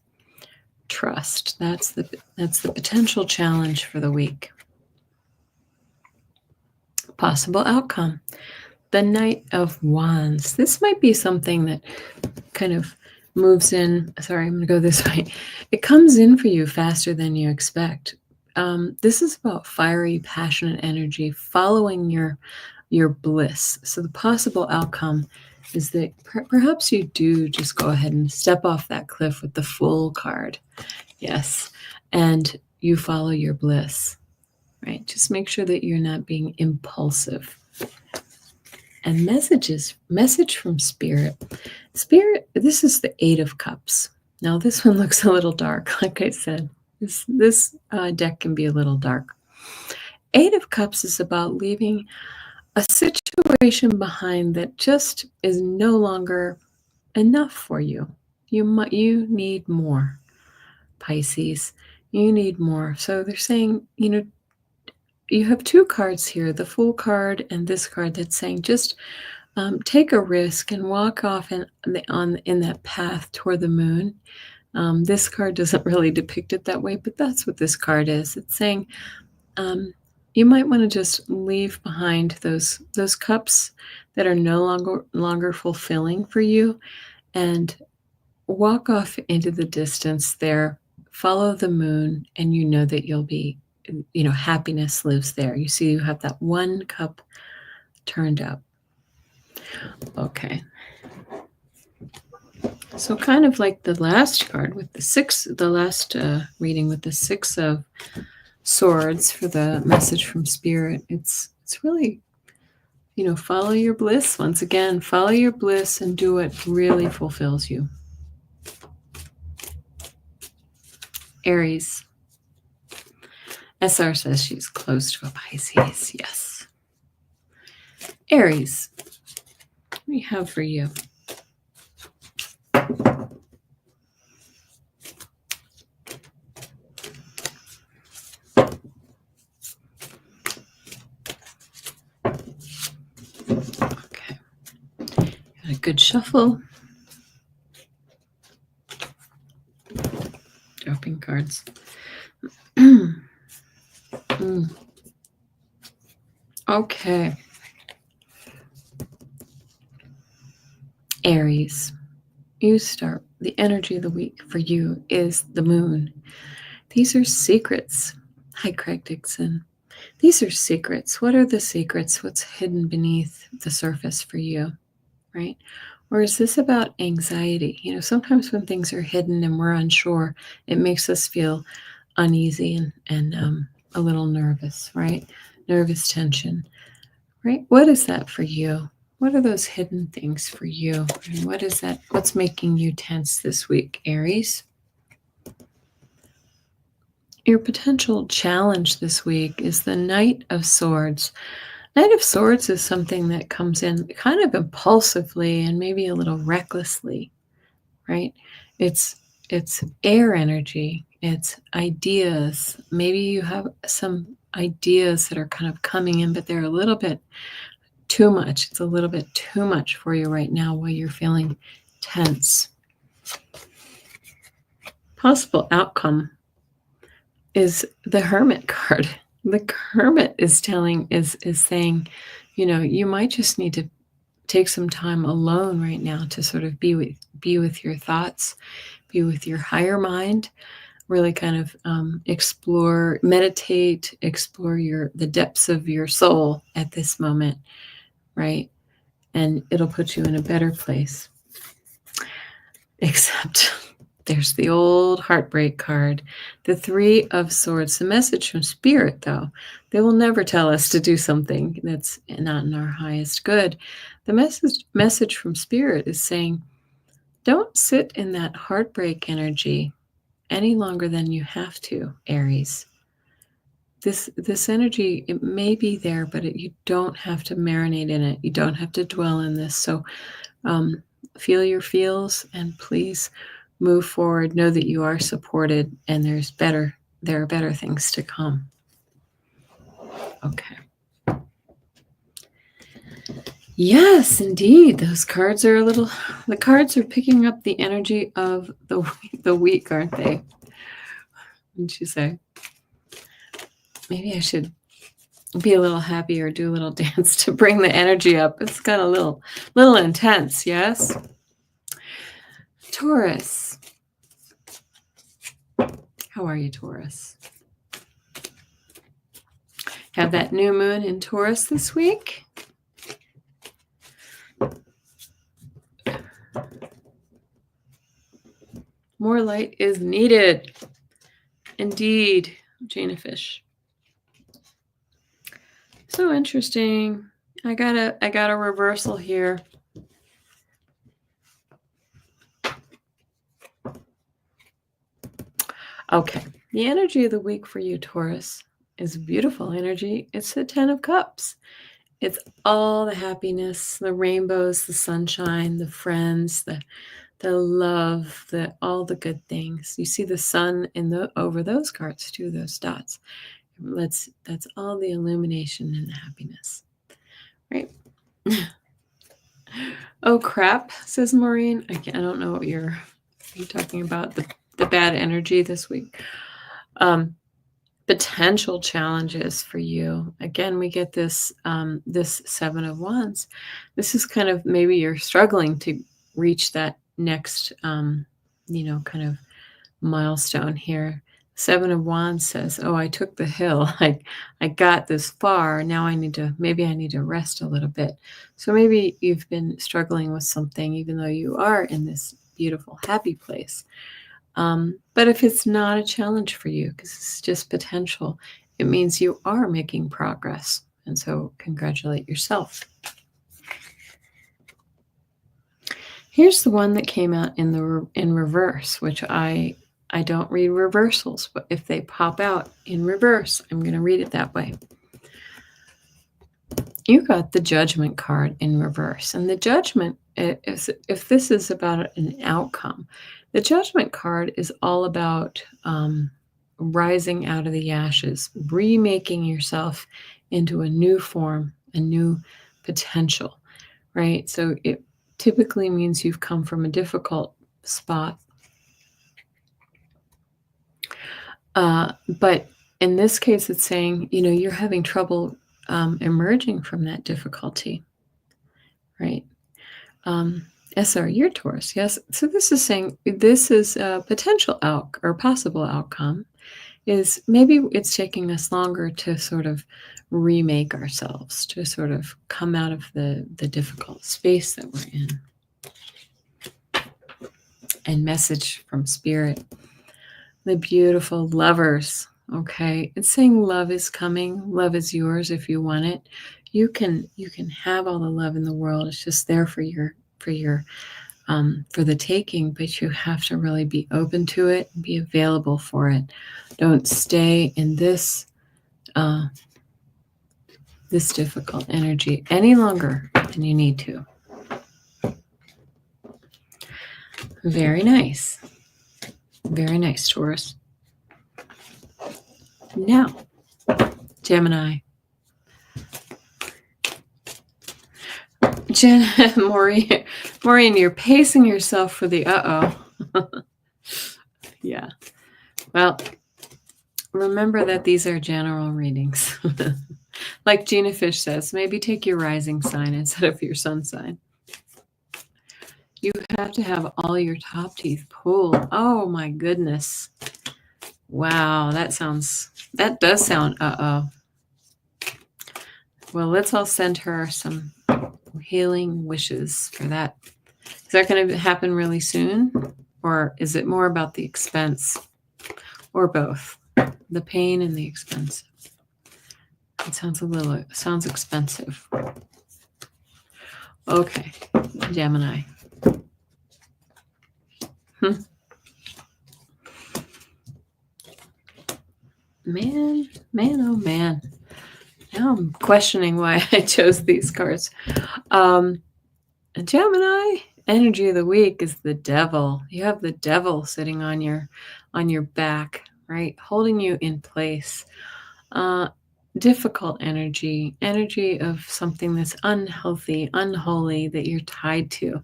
Trust. That's the potential challenge for the week. Possible outcome. The Knight of Wands. This might be something that kind of moves in. Sorry, I'm going to go this way. It comes in for you faster than you expect. This is about fiery, passionate energy, following your bliss. So the possible outcome is that perhaps you do just go ahead and step off that cliff with the Fool card. Yes. And you follow your bliss, right? Just make sure that you're not being impulsive. And message from Spirit. Spirit, this is the Eight of Cups. Now this one looks a little dark. Like I said, this deck can be a little dark. Eight of Cups is about leaving a situation behind that just is no longer enough for you. You need more, Pisces. You need more. So they're saying, you have two cards here, the Fool card and this card that's saying just take a risk and walk off in that path toward the moon. This card doesn't really depict it that way, but that's what this card is. It's saying you might want to just leave behind those cups that are no longer fulfilling for you and walk off into the distance there, follow the moon, and you know that you'll be, happiness lives there. You see, you have that one cup turned up. Okay. So kind of like the last card with the last reading with the Six of Swords for the message from Spirit. It's really, follow your bliss. Once again, follow your bliss and do what really fulfills you. Aries. SR says she's close to a Pisces. Yes. Aries. What do we have for you? Good shuffle. Dropping cards. Okay. Aries, you start. The energy of the week for you is the moon. These are secrets. Hi, Craig Dixon. These are secrets. What are the secrets? What's hidden beneath the surface for you, right? Or is this about anxiety? Sometimes when things are hidden and we're unsure, it makes us feel uneasy and a little nervous, right? Nervous tension, right? What is that for you? What are those hidden things for you? And what is that? What's making you tense this week, Aries? Your potential challenge this week is the Knight of Swords. Knight of Swords is something that comes in kind of impulsively and maybe a little recklessly, right? It's air energy. It's ideas. Maybe you have some ideas that are kind of coming in, but they're a little bit too much. It's a little bit too much for you right now while you're feeling tense. Possible outcome is the Hermit card. The Hermit is saying, you might just need to take some time alone right now to sort of be with your thoughts, be with your higher mind, really kind of meditate, explore the depths of your soul at this moment, right? And it'll put you in a better place. Except there's the old heartbreak card, the Three of Swords. The message from Spirit, though, they will never tell us to do something that's not in our highest good. The message from Spirit is saying, don't sit in that heartbreak energy any longer than you have to, Aries. This energy, it may be there, but you don't have to marinate in it. You don't have to dwell in this. So feel your feels and please move forward. Know that you are supported and there are better things to come. Okay. Yes, indeed. Those cards are the cards are picking up the energy of the week, aren't they? Wouldn't you say? Maybe I should be a little happy or do a little dance to bring the energy up. It's got a little intense, yes? Taurus. How are you, Taurus? Have that new moon in Taurus this week. More light is needed. Indeed, Jana Fish. So interesting. I got a reversal here. Okay. The energy of the week for you, Taurus, is beautiful energy. It's the 10 of Cups. It's all the happiness, the rainbows, the sunshine, the friends, the love, all the good things. You see the sun over those cards too, those dots. That's all the illumination and the happiness, right? Oh crap, says Maureen. I don't know what you're talking about. The bad energy this week. Potential challenges for you. Again, we get this Seven of Wands. This is kind of maybe you're struggling to reach that next kind of milestone here. Seven of Wands says, oh, I took the hill. I got this far. Now I need to rest a little bit. So maybe you've been struggling with something, even though you are in this beautiful, happy place. But if it's not a challenge for you, because it's just potential, it means you are making progress. And so congratulate yourself. Here's the one that came out in reverse, which I don't read reversals, but if they pop out in reverse, I'm going to read it that way. You got the Judgment card in reverse. And the Judgment, if this is about an outcome, the Judgment card is all about rising out of the ashes, remaking yourself into a new form, a new potential, right? So typically means you've come from a difficult spot. But in this case, it's saying, you're having trouble emerging from that difficulty, right? SR, you're Taurus, yes. So this is saying this is a potential or possible outcome is maybe it's taking us longer to sort of remake ourselves, to sort of come out of the difficult space that we're in. And message from Spirit, the beautiful Lovers, okay? It's saying love is coming, love is yours if you want it. You can have all the love in the world. It's just there for the taking, but you have to really be open to it and be available for it. Don't stay in this difficult energy any longer than you need to. Very nice. Very nice, Taurus. Now, Gemini. Maureen, you're pacing yourself for the Yeah. Well, remember that these are general readings. Like Gina Fish says, maybe take your rising sign instead of your sun sign. You have to have all your top teeth pulled. Oh my goodness. Wow, that does sound Well, let's all send her some healing wishes for that. Is that going to happen really soon? Or is it more about the expense? Or both? The pain and the expense. It sounds expensive. Okay, Gemini. Man, oh man. Now I'm questioning why I chose these cards. Gemini, energy of the week is the devil. You have the devil sitting on your back, right? Holding you in place. Difficult energy of something that's unhealthy, unholy, that you're tied to,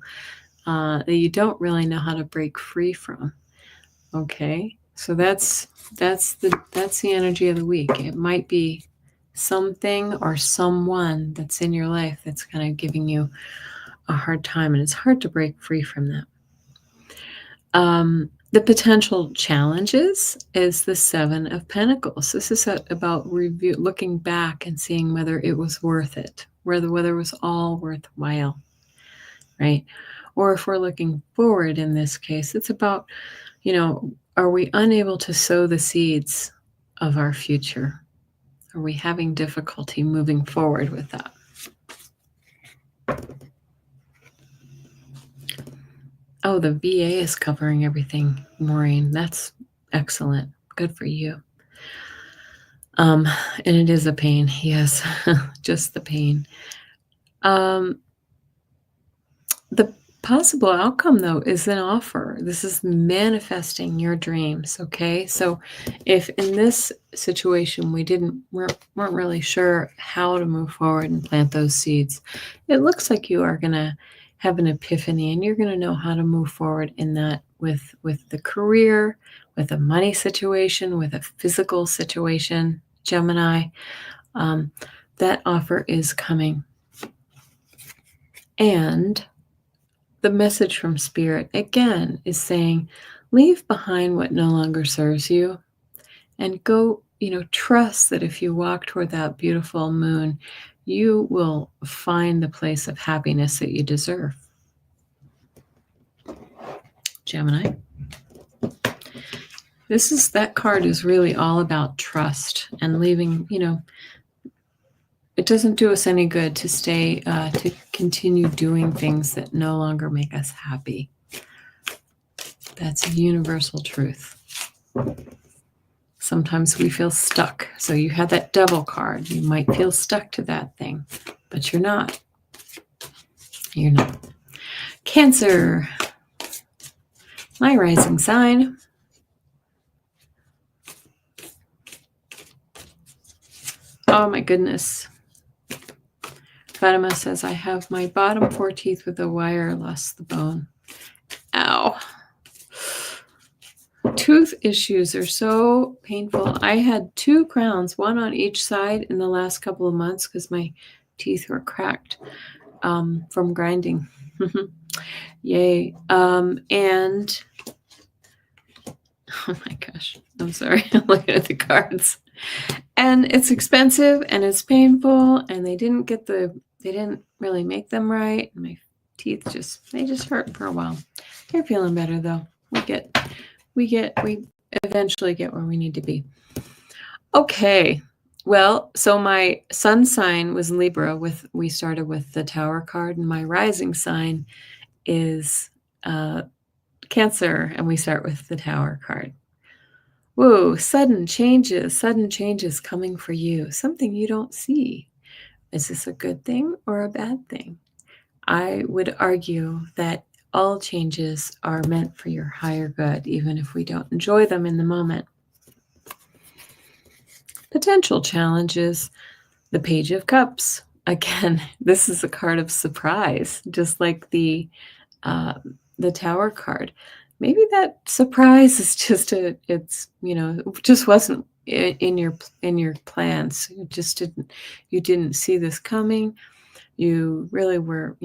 that you don't really know how to break free from. Okay, so that's the energy of the week. It might be something or someone that's in your life that's kind of giving you a hard time, and it's hard to break free from that. The potential challenges is the Seven of Pentacles. This is about looking back and seeing whether it was worth it, whether it was all worthwhile, right? Or if we're looking forward in this case, it's about, are we unable to sow the seeds of our future? Are we having difficulty moving forward with that? Oh, the VA is covering everything, Maureen. That's excellent. Good for you. And it is a pain. Yes, just the pain. The possible outcome, though, is an offer. This is manifesting your dreams, okay? So if in this situation we weren't really sure how to move forward and plant those seeds, it looks like you are going to have an epiphany, and you're going to know how to move forward in that with the career, with a money situation, with a physical situation, Gemini. That offer is coming. And the message from Spirit, again, is saying, leave behind what no longer serves you and go, trust that if you walk toward that beautiful moon, you will find the place of happiness that you deserve. Gemini. That card is really all about trust and leaving, it doesn't do us any good to stay, to continue doing things that no longer make us happy. That's a universal truth. Sometimes we feel stuck. So you have that devil card. You might feel stuck to that thing, but you're not. You're not. Cancer. My rising sign. Oh my goodness. Fatima says, I have my bottom 4 teeth with a wire, lost the bone. Ow. Tooth issues are so painful. I had 2 crowns, one on each side in the last couple of months because my teeth were cracked from grinding. Yay. And oh my gosh, I'm sorry. I'm looking at the cards. And it's expensive and it's painful, and they didn't really make them right. My teeth they just hurt for a while. They're feeling better though. We eventually get where we need to be. Okay. Well, so my sun sign was Libra. We started with the Tower card, and my rising sign is Cancer, and we start with the Tower card. Whoa, sudden changes coming for you, something you don't see. Is this a good thing or a bad thing? I would argue that all changes are meant for your higher good, even if we don't enjoy them in the moment. Potential challenges, the Page of Cups. Again, this is a card of surprise, just like the Tower card. Maybe that surprise is just just wasn't in your plans. You didn't see this coming. You really were,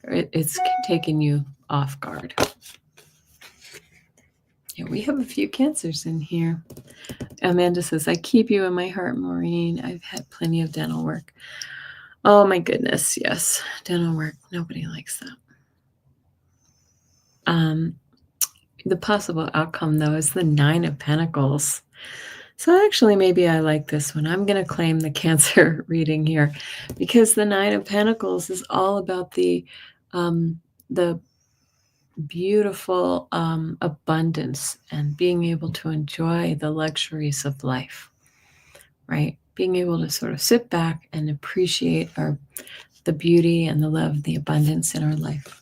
it's taken you off guard. Yeah, we have a few Cancers in here. Amanda says, I keep you in my heart, Maureen. I've had plenty of dental work. Oh my goodness, yes. Dental work. Nobody likes that. The possible outcome, though, is the 9 of Pentacles. So actually, maybe I like this one. I'm going to claim the Cancer reading here, because the 9 of Pentacles is all about the beautiful abundance and being able to enjoy the luxuries of life, right? Being able to sort of sit back and appreciate the beauty and the love, the abundance in our life.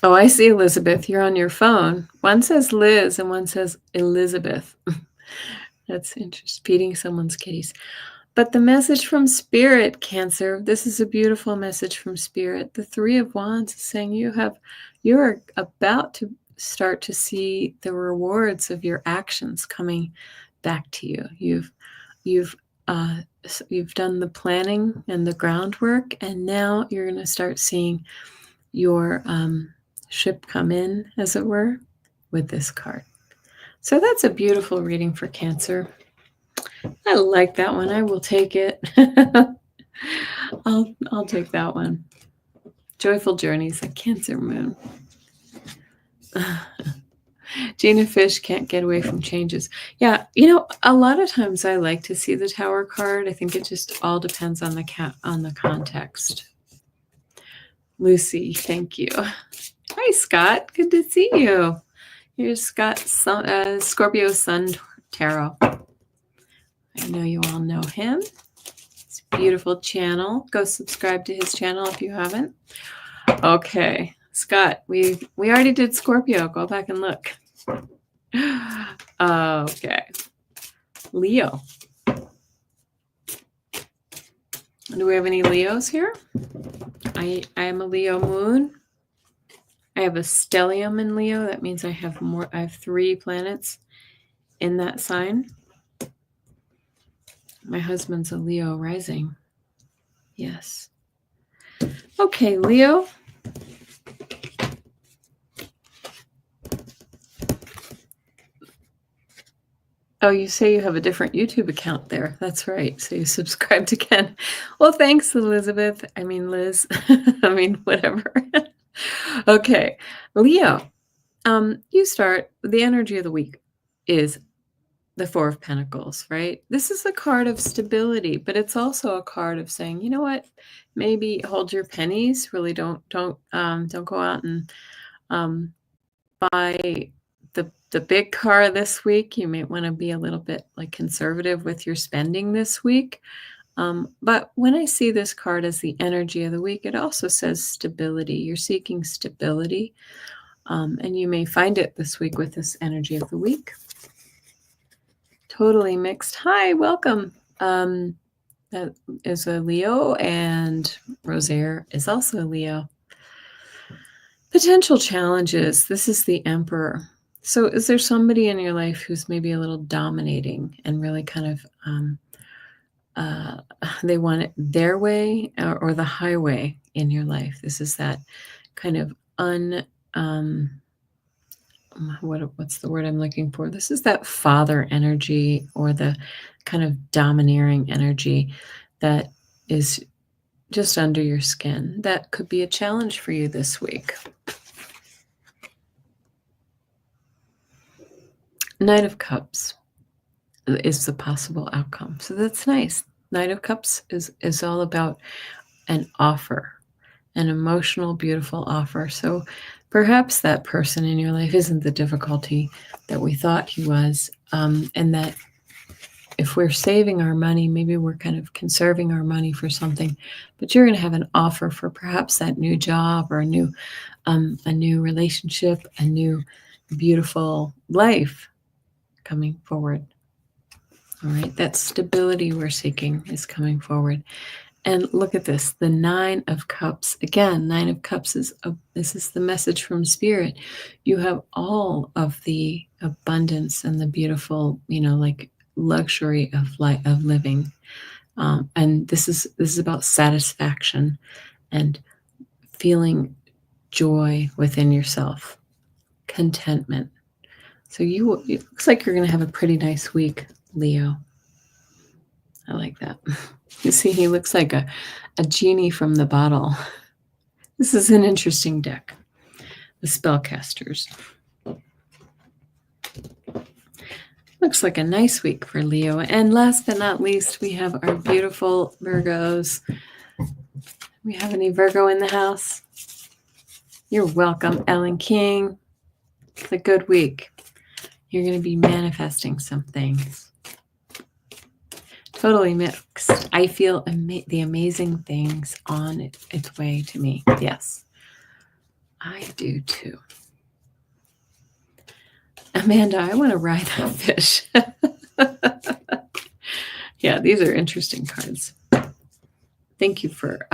Oh, I see, Elizabeth. You're on your phone. One says Liz and one says Elizabeth. That's interesting. Feeding someone's kitties. But the message from Spirit, Cancer, this is a beautiful message from Spirit. The 3 of Wands is saying you're about to start to see the rewards of your actions coming back to you. You've done the planning and the groundwork, and now you're going to start seeing your ship come in, as it were, with this card. So that's a beautiful reading for Cancer. I like that one. I will take it. I'll take that one. Joyful Journeys, a Cancer moon. Gina Fish, can't get away from changes. Yeah, a lot of times I like to see the Tower card. I think it just all depends on the context. Lucy, thank you. Hi, Scott. Good to see you. Here's Scott, Scorpio Sun Tarot. I know you all know him. It's a beautiful channel. Go subscribe to his channel if you haven't. Okay, Scott, we already did Scorpio. Go back and look. Okay. Leo. Do we have any Leos here? I am a Leo moon. I have a stellium in Leo. That means I have 3 planets in that sign. My husband's a Leo rising. Yes. Okay, Leo. Oh, you say you have a different YouTube account there. That's right. So you subscribed again. Well, thanks, Elizabeth. I mean, Liz. I mean, whatever. Okay, Leo. You start. The energy of the week is the 4 of Pentacles, right? This is a card of stability, but it's also a card of saying, you know what? Maybe hold your pennies. Really, don't go out and buy the big car this week. You may want to be a little bit conservative with your spending this week. But when I see this card as the energy of the week, it also says stability. You're seeking stability, and you may find it this week with this energy of the week. totally mixed. Hi, welcome. That is a Leo, and Rosaire is also a Leo. Potential challenges. This is the Emperor. So is there somebody in your life who's maybe a little dominating and really kind of they want it their way or the highway in your life? This is that kind of what's the word I'm looking for? This is that father energy or the kind of domineering energy that is just under your skin. That could be a challenge for you this week. Knight of Cups is the possible outcome. So that's nice. Knight of Cups is all about an offer, an emotional, beautiful offer. So perhaps that person in your life isn't the difficulty that we thought he was, and that if we're saving our money, maybe we're kind of conserving our money for something, but you're going to have an offer for perhaps that new job or a new relationship, a new beautiful life coming forward. All right, that stability we're seeking is coming forward. And look at this, the Nine of Cups. Again, Nine of Cups this is the message from Spirit. You have all of the abundance and the beautiful, like luxury of living. And this is about satisfaction and feeling joy within yourself, contentment. So it looks like you're going to have a pretty nice week, Leo. I like that. You see, he looks like a genie from the bottle. This is an interesting deck, the Spellcasters. Looks like a nice week for Leo. And last but not least, we have our beautiful Virgos. We have any Virgo in the house? You're welcome, Ellen King. It's a good week. You're going to be manifesting some things. Totally mixed. I feel the amazing things on its way to me. Yes, I do too. Amanda, I want to ride that fish. Yeah, these are interesting cards. Thank you for,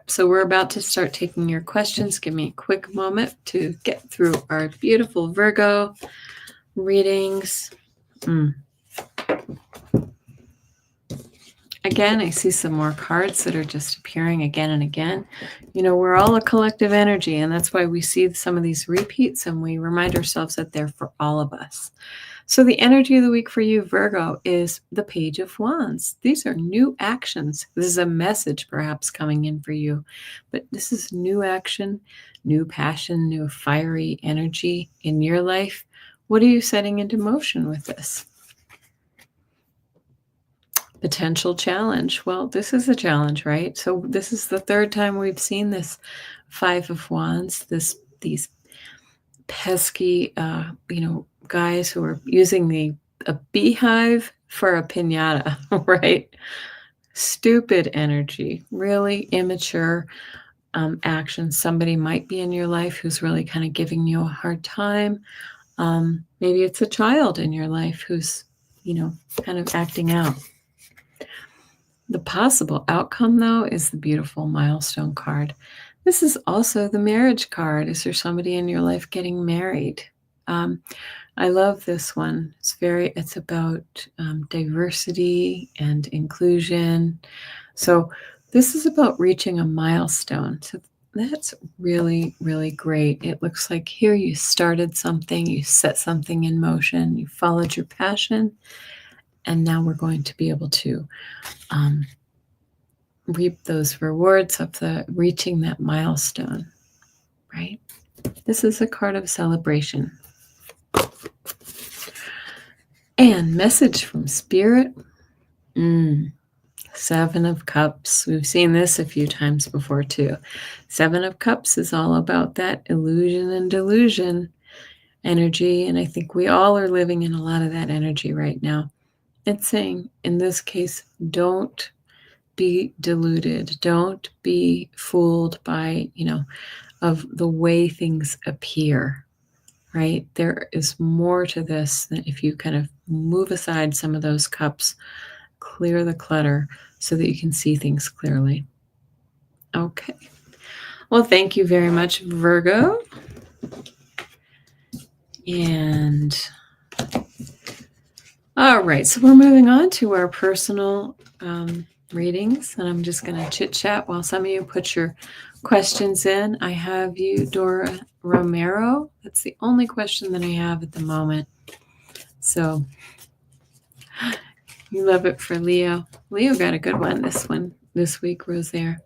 so we're about to start taking your questions. Give me a quick moment to get through our beautiful Virgo readings. Again, I see some more cards that are just appearing again and again. We're all a collective energy, and that's why we see some of these repeats, and we remind ourselves that they're for all of us. So the energy of the week for you, Virgo, is the Page of Wands. These are new actions. This is a message perhaps coming in for you, but this is new action, new passion, new fiery energy in your life. What are you setting into motion with this? Potential challenge. Well, this is a challenge, right? So this is the third time we've seen this Five of Wands, these pesky, guys who are using a beehive for a piñata, right? Stupid energy, really immature action. Somebody might be in your life who's really kind of giving you a hard time. Maybe it's a child in your life who's, kind of acting out. The possible outcome, though, is the beautiful milestone card. This is also the marriage card. Is there somebody in your life getting married? I love this one. It's about diversity and inclusion. So this is about reaching a milestone. So that's really, really great. It looks like here you started something, you set something in motion, you followed your passion, and now we're going to be able to reap those rewards of reaching that milestone, right? This is a card of celebration. And message from Spirit. Seven of Cups. We've seen this a few times before too. Seven of Cups is all about that illusion and delusion energy. And I think we all are living in a lot of that energy right now. It's saying, in this case, don't be deluded. Don't be fooled by, of the way things appear, right? There is more to this than if you kind of move aside some of those cups, clear the clutter so that you can see things clearly. Okay. Well, thank you very much, Virgo. And all right, so we're moving on to our personal readings, and I'm just going to chit chat while some of you put your questions in. I have you, Dora Romero. That's the only question that I have at the moment. So you love it for Leo. Leo got a good one this week, Rosaire.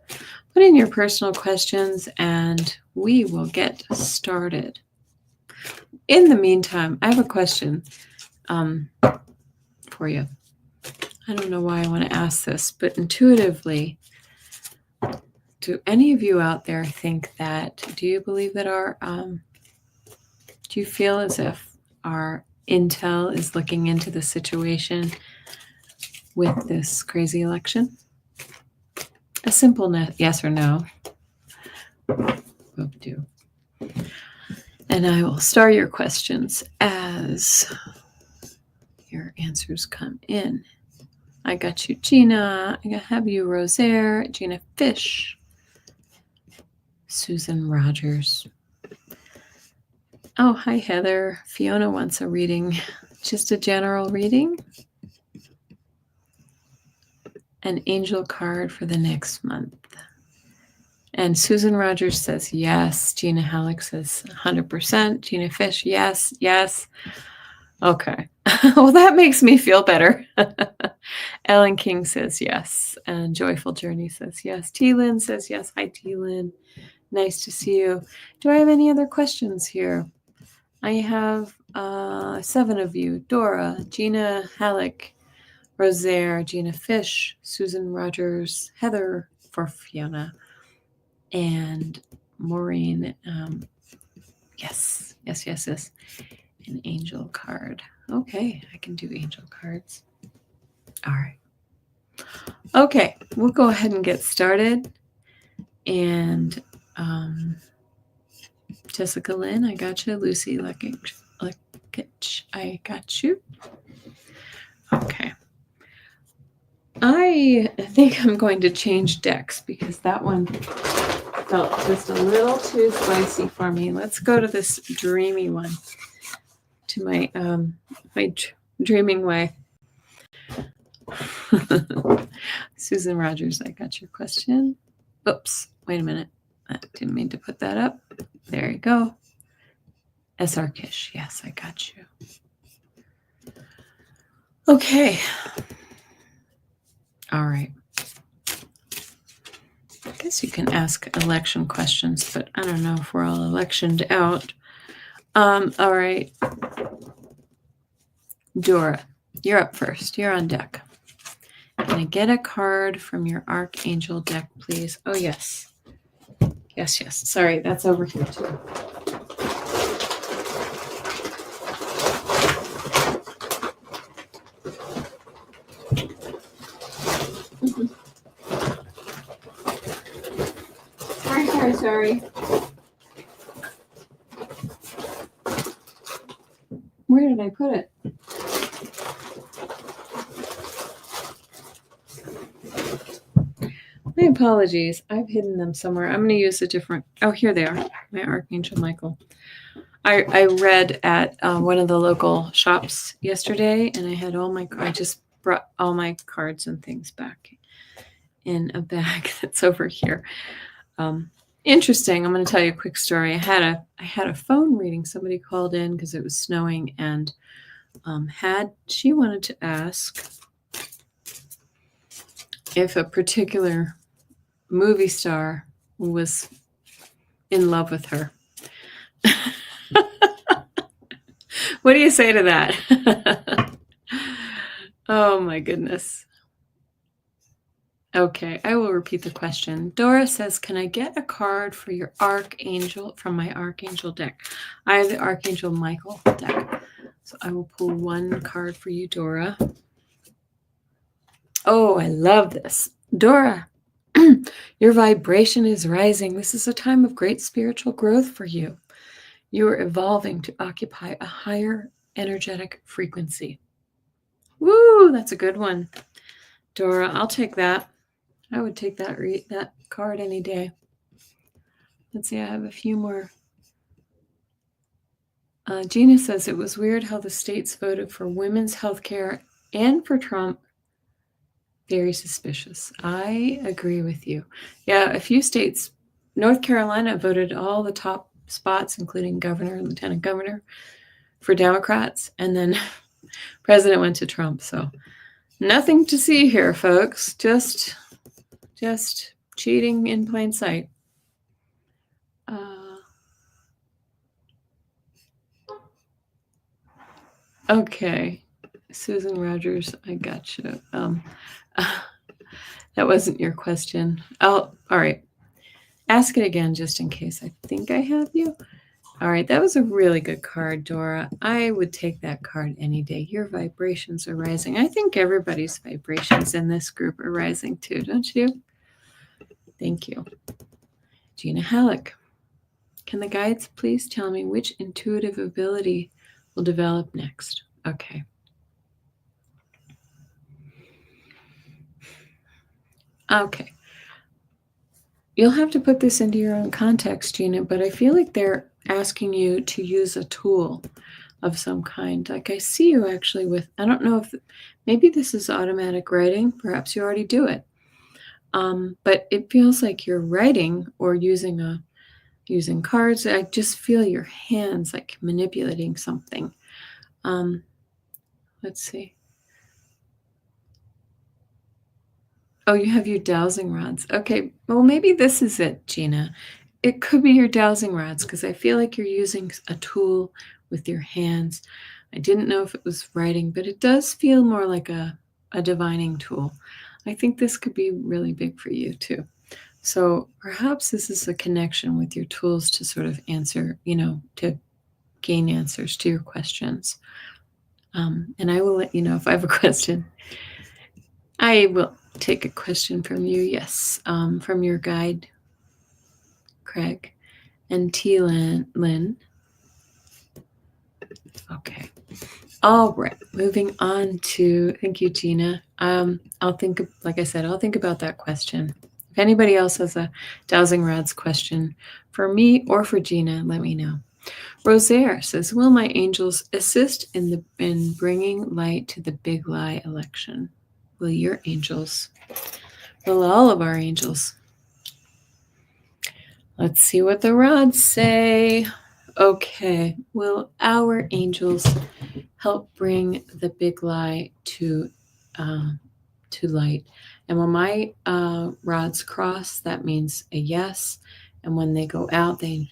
Put in your personal questions and we will get started. In the meantime, I have a question for you. I don't know why I want to ask this, but intuitively, do any of you out there think that, do you believe that do you feel as if our intel is looking into the situation with this crazy election? A simple yes or no. Do. And I will star your questions as your answers come in. I got you, Gina. I have you, Rosaire, Gina Fish, Susan Rogers. Oh, hi, Heather. Fiona wants a reading. Just a general reading. An angel card for the next month. And Susan Rogers says yes. Gina Halleck says 100%. Gina Fish, yes, yes. Okay. Well, that makes me feel better. Ellen King says yes. And Joyful Journey says yes. T-Lynn says yes. Hi, T-Lynn. Nice to see you. Do I have any other questions here? I have 7 of you. Dora, Gina Halleck, Rosaire, Gina Fish, Susan Rogers, Heather for Fiona, and Maureen. Yes. An angel card. Okay, I can do angel cards. All right. Okay, we'll go ahead and get started. And Jessica Lynn, I got you. Lucy Lekich, I got you. Okay. I think I'm going to change decks because that one felt just a little too spicy for me. Let's go to this dreamy one, to my dreaming way. Susan Rogers, I got your question. Oops, wait a minute. I didn't mean to put that up. There you go. S.R. Kish, yes, I got you. Okay. All right. I guess you can ask election questions, but I don't know if we're all electioned out. All right. Dora, you're up first. You're on deck. Can I get a card from your Archangel deck, please? Oh, yes. Yes. Sorry, that's over here, too. Sorry. Where did I put it? My apologies. I've hidden them somewhere. I'm going to use a different... Oh, here they are. My Archangel Michael. I read at one of the local shops yesterday, and I had I just brought all my cards and things back in a bag that's over here. Interesting. I'm going to tell you a quick story. I had a phone reading. Somebody called in because it was snowing, and she wanted to ask if a particular movie star was in love with her. What do you say to that? Oh my goodness. Okay, I will repeat the question. Dora says, can I get a card for your Archangel from my Archangel deck? I have the Archangel Michael deck. So I will pull one card for you, Dora. Oh, I love this. Dora, your vibration is rising. This is a time of great spiritual growth for you. You are evolving to occupy a higher energetic frequency. Woo, that's a good one. Dora, I'll take that. I would take that card any day. Let's see, I have a few more. Gina says it was weird how the states voted for women's health care and for Trump. Very suspicious. I agree with you. Yeah, a few states, North Carolina voted all the top spots, including governor and lieutenant governor, for Democrats, and then president went to Trump. So nothing to see here, folks. Just cheating in plain sight. Okay, Susan Rogers, I got you. That wasn't your question. All right. Ask it again just in case. I think I have you. All right, that was a really good card, Dora. I would take that card any day. Your vibrations are rising. I think everybody's vibrations in this group are rising too, don't you? Thank you. Gina Halleck. Can the guides please tell me which intuitive ability will develop next? Okay. Okay. You'll have to put this into your own context, Gina, but I feel like they're asking you to use a tool of some kind. Like I see you actually with, I don't know if, maybe this is automatic writing. Perhaps you already do it. But it feels like you're writing or using cards. I just feel your hands like manipulating something. Let's see. Oh, you have your dowsing rods. Okay, well, maybe this is it, Gina. It could be your dowsing rods because I feel like you're using a tool with your hands. I didn't know if it was writing, but it does feel more like a divining tool. I think this could be really big for you too. So perhaps this is a connection with your tools to sort of answer, to gain answers to your questions. And I will let you know if I have a question. I will take a question from you, yes, from your guide, Craig, and T. Lynn. Okay. All right. Moving on to, thank you, Gina. I'll think about that question. If anybody else has a dowsing rods question for me or for Gina, let me know. Rosaire says, will my angels assist in bringing light to the big lie election? Will your angels? Will all of our angels? Let's see what the rods say. Okay. Will our angels help bring the big lie to light? And when my rods cross, that means a yes. And when they go out, they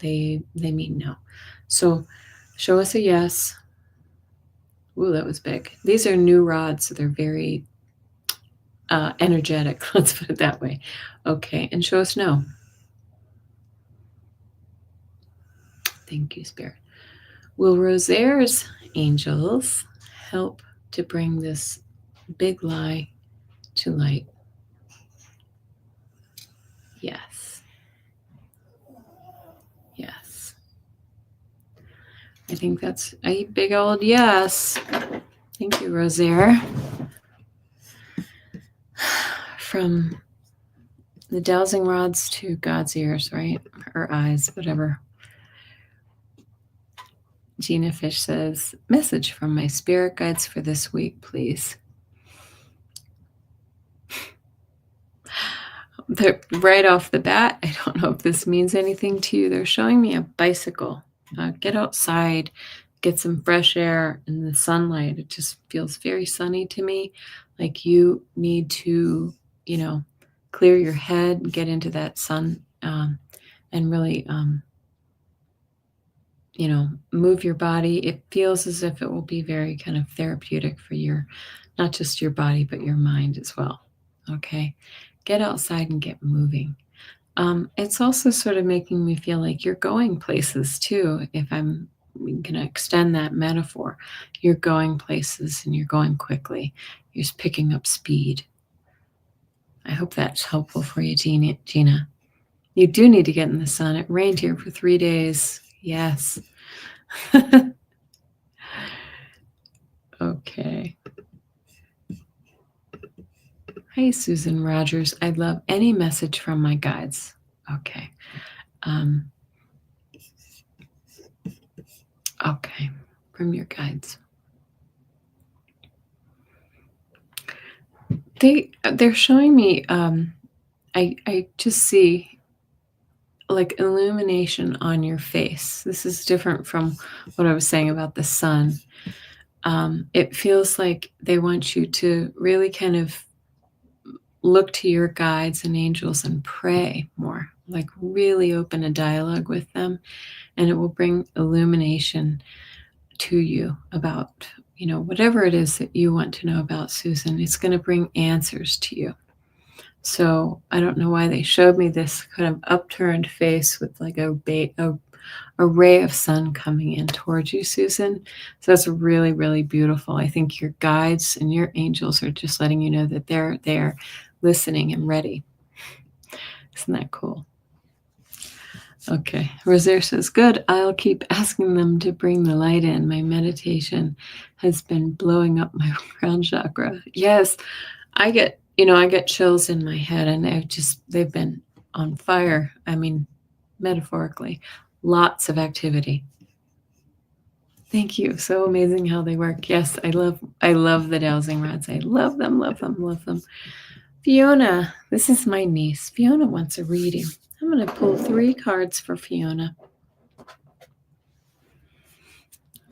mean no. So show us a yes. Ooh, that was big. These are new rods, so they're very energetic. Let's put it that way. Okay, and show us no. Thank you, Spirit. Will Rosaire's angels help to bring this big lie to light? Yes. Yes. I think that's a big old yes. Thank you, Rosaire. From the dowsing rods to God's ears, right? Or eyes, whatever. Gina Fish says, message from my spirit guides for this week, please. Right off the bat, I don't know if this means anything to you. They're showing me a bicycle. Get outside, get some fresh air and the sunlight. It just feels very sunny to me. Like you need to, clear your head, get into that sun, and really, move your body. It feels as if it will be very kind of therapeutic for not just your body, but your mind as well. Okay. Get outside and get moving. It's also sort of making me feel like you're going places too. If I'm going to extend that metaphor, you're going places and you're going quickly. You're just picking up speed. I hope that's helpful for you, Gina. You do need to get in the sun. It rained here for 3 days. Yes. Okay. Hi, Susan Rogers. I'd love any message from my guides. Okay. Okay. From your guides. They're showing me, I just see like illumination on your face. This is different from what I was saying about the sun. It feels like they want you to really kind of look to your guides and angels and pray more, like really open a dialogue with them, and it will bring illumination to you about, whatever it is that you want to know about, Susan. It's going to bring answers to you. So I don't know why they showed me this kind of upturned face with like a ray of sun coming in towards you, Susan. So that's really, really beautiful. I think your guides and your angels are just letting you know that they're listening and ready. Isn't that cool? Okay. Rosaire says, good. I'll keep asking them to bring the light in. My meditation has been blowing up my crown chakra. Yes. I get chills in my head, and they've been on fire. I mean, metaphorically, lots of activity. Thank you. So amazing how they work. Yes, I love the dowsing rods. I love them, love them, love them. Fiona, this is my niece. Fiona wants a reading. I'm going to pull 3 cards for Fiona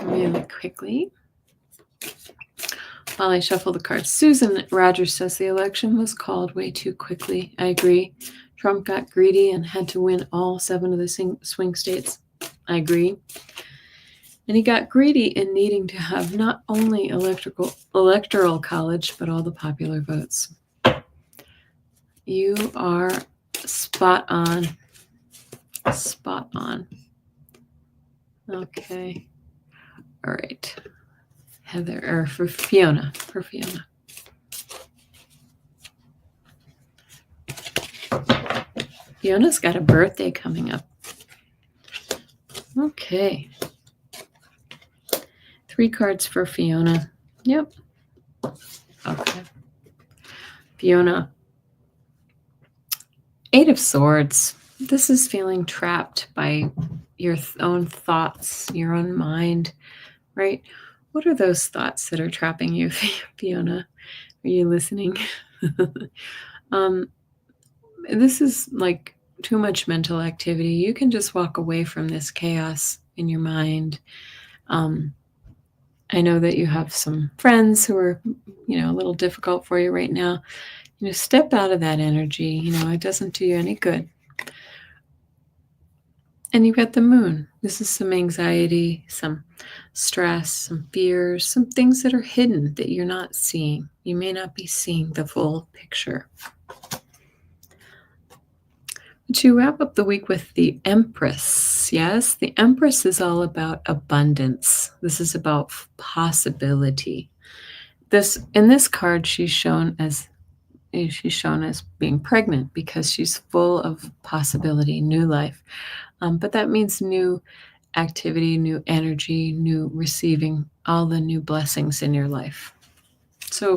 really quickly while I shuffle the cards. Susan Rogers says the election was called way too quickly. I agree. Trump got greedy and had to win all 7 of the swing states. I agree. And he got greedy in needing to have not only electoral college, but all the popular votes. You are spot on. Spot on. Okay. All right. Heather, or for Fiona. Fiona's got a birthday coming up. Okay. 3 cards for Fiona. Yep. Okay. Fiona. 8 of Swords. This is feeling trapped by your own thoughts, your own mind, right? What are those thoughts that are trapping you, Fiona? Are you listening? This is like too much mental activity. You can just walk away from this chaos in your mind. I know that you have some friends who are, a little difficult for you right now. Step out of that energy. It doesn't do you any good. And you've got the moon. This is some anxiety, some stress, some fears, some things that are hidden that you're not seeing. You may not be seeing the full picture. To wrap up the week with the Empress. Yes, the Empress is all about abundance. This is about possibility. In this card, she's shown as being pregnant because she's full of possibility, new life. But that means new activity, new energy, new receiving all the new blessings in your life. So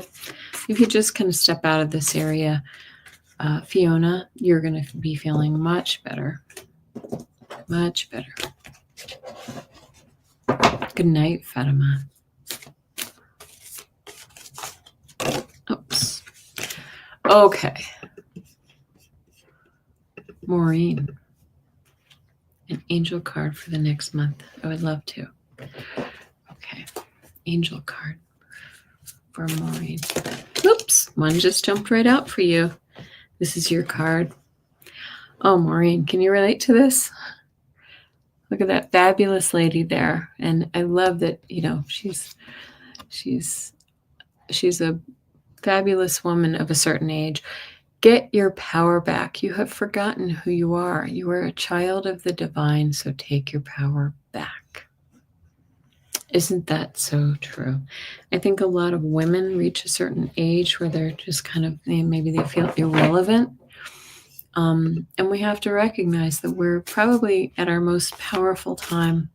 if you just kind of step out of this area, Fiona, you're going to be feeling much better. Much better. Good night, Fatima. Oops. Okay. Maureen. An angel card for the next month. I would love to. Okay. Angel card for Maureen. Oops. One just jumped right out for you. This is your card. Oh, Maureen, can you relate to this? Look at that fabulous lady there. And I love that, she's a fabulous woman of a certain age. Get your power back. You have forgotten who you are. You are a child of the divine, so take your power back. Isn't that so true? I think a lot of women reach a certain age where they're just kind of, maybe they feel irrelevant. And we have to recognize that we're probably at our most powerful time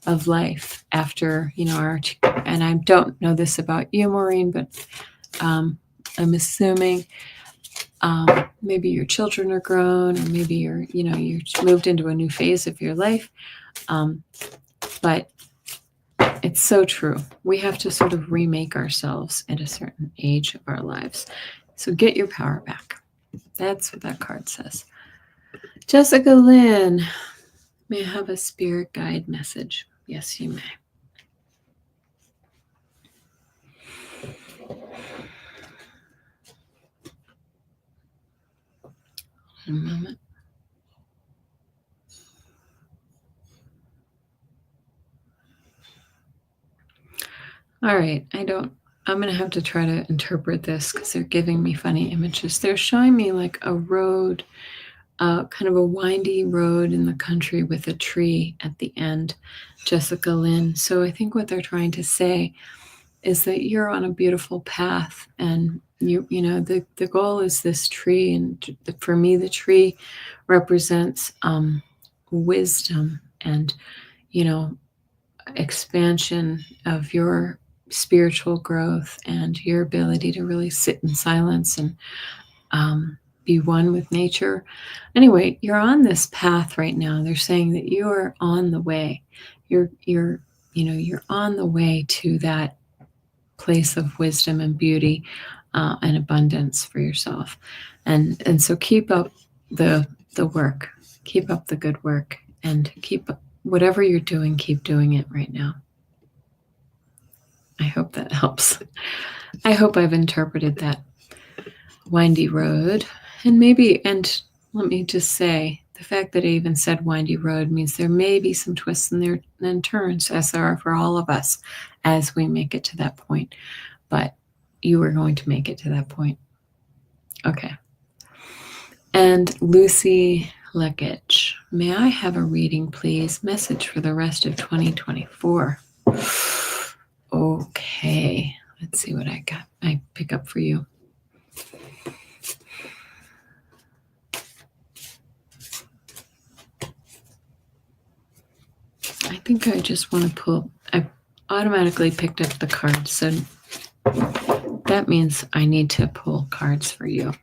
of life after, and I don't know this about you, Maureen, but I'm assuming maybe your children are grown, or maybe you're moved into a new phase of your life. But it's so true. We have to sort of remake ourselves at a certain age of our lives. So get your power back. That's what that card says. Jessica Lynn, may I have a spirit guide message? Yes, you may. A moment. All right, I'm going to have to try to interpret this because they're giving me funny images. They're showing me like a road, kind of a windy road in the country with a tree at the end, Jessica Lynn. So I think what they're trying to say is that you're on a beautiful path, and the goal is this tree. And for me, the tree represents wisdom and, expansion of your spiritual growth and your ability to really sit in silence and be one with nature. Anyway, you're on this path right now. They're saying that you are on the way. You're on the way to that place of wisdom and beauty and abundance for yourself. And so keep up the work. Keep up the good work, and keep whatever you're doing, keep doing it right now. I hope that helps. I hope I've interpreted that windy road. And let me just say, the fact that I even said windy road means there may be some twists and turns, as there are for all of us, as we make it to that point. But you are going to make it to that point. Okay. And Lucy Lekich, may I have a reading, please? Message for the rest of 2024. Okay, let's see what I pick up for you. I think I just want to pull. I automatically picked up the cards, so that means I need to pull cards for you.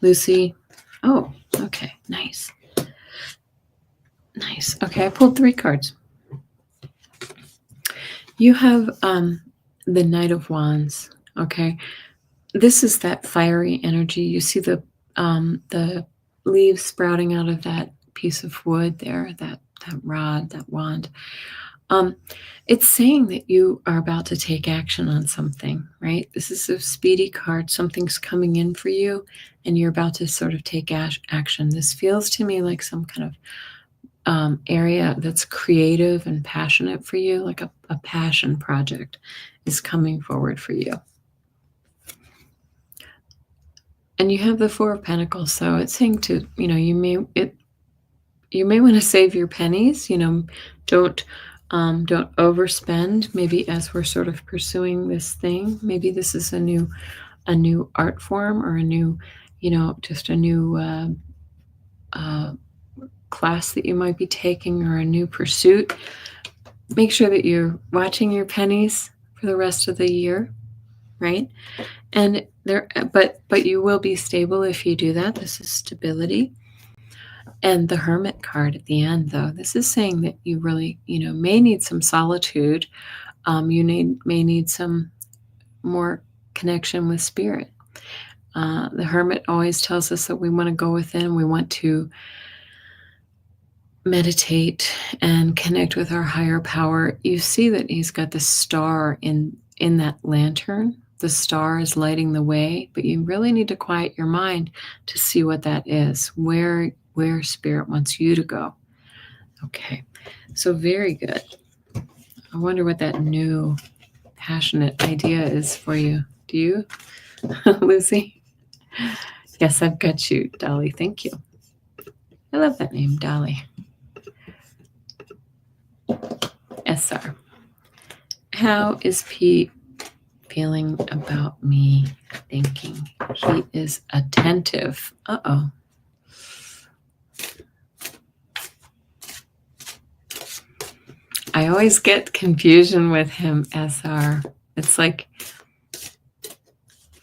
Lucy. Oh, okay, nice. Nice. Okay, I pulled 3 cards. You have the Knight of Wands. Okay, this is that fiery energy. You see the leaves sprouting out of that piece of wood there, that rod, that wand. It's saying that you are about to take action on something, right? This is a speedy card. Something's coming in for you, and you're about to sort of take action. This feels to me like some kind of area that's creative and passionate for you, like a passion project is coming forward for you. And you have the 4 of Pentacles, so it's saying to, you may want to save your pennies. Don't overspend. Maybe as we're sort of pursuing this thing, maybe this is a new art form, or a new, just a new class that you might be taking, or a new pursuit. Make sure that you're watching your pennies for the rest of the year, right? And but you will be stable if you do that. This is stability. And the Hermit card at the end, though, this is saying that you really, may need some solitude. You may need some more connection with spirit. The Hermit always tells us that we want to go within. We want to meditate and connect with our higher power. You see that he's got the star in that lantern. The star is lighting the way, but you really need to quiet your mind to see what that is, where spirit wants you to go. Okay, so very good. I wonder what that new passionate idea is for you. Do you, Lucy? Yes, I've got you, Dolly. Thank you. I love that name, Dolly. SR. How is Pete feeling about me thinking? He is attentive. Uh-oh. I always get confusion with him, SR. It's like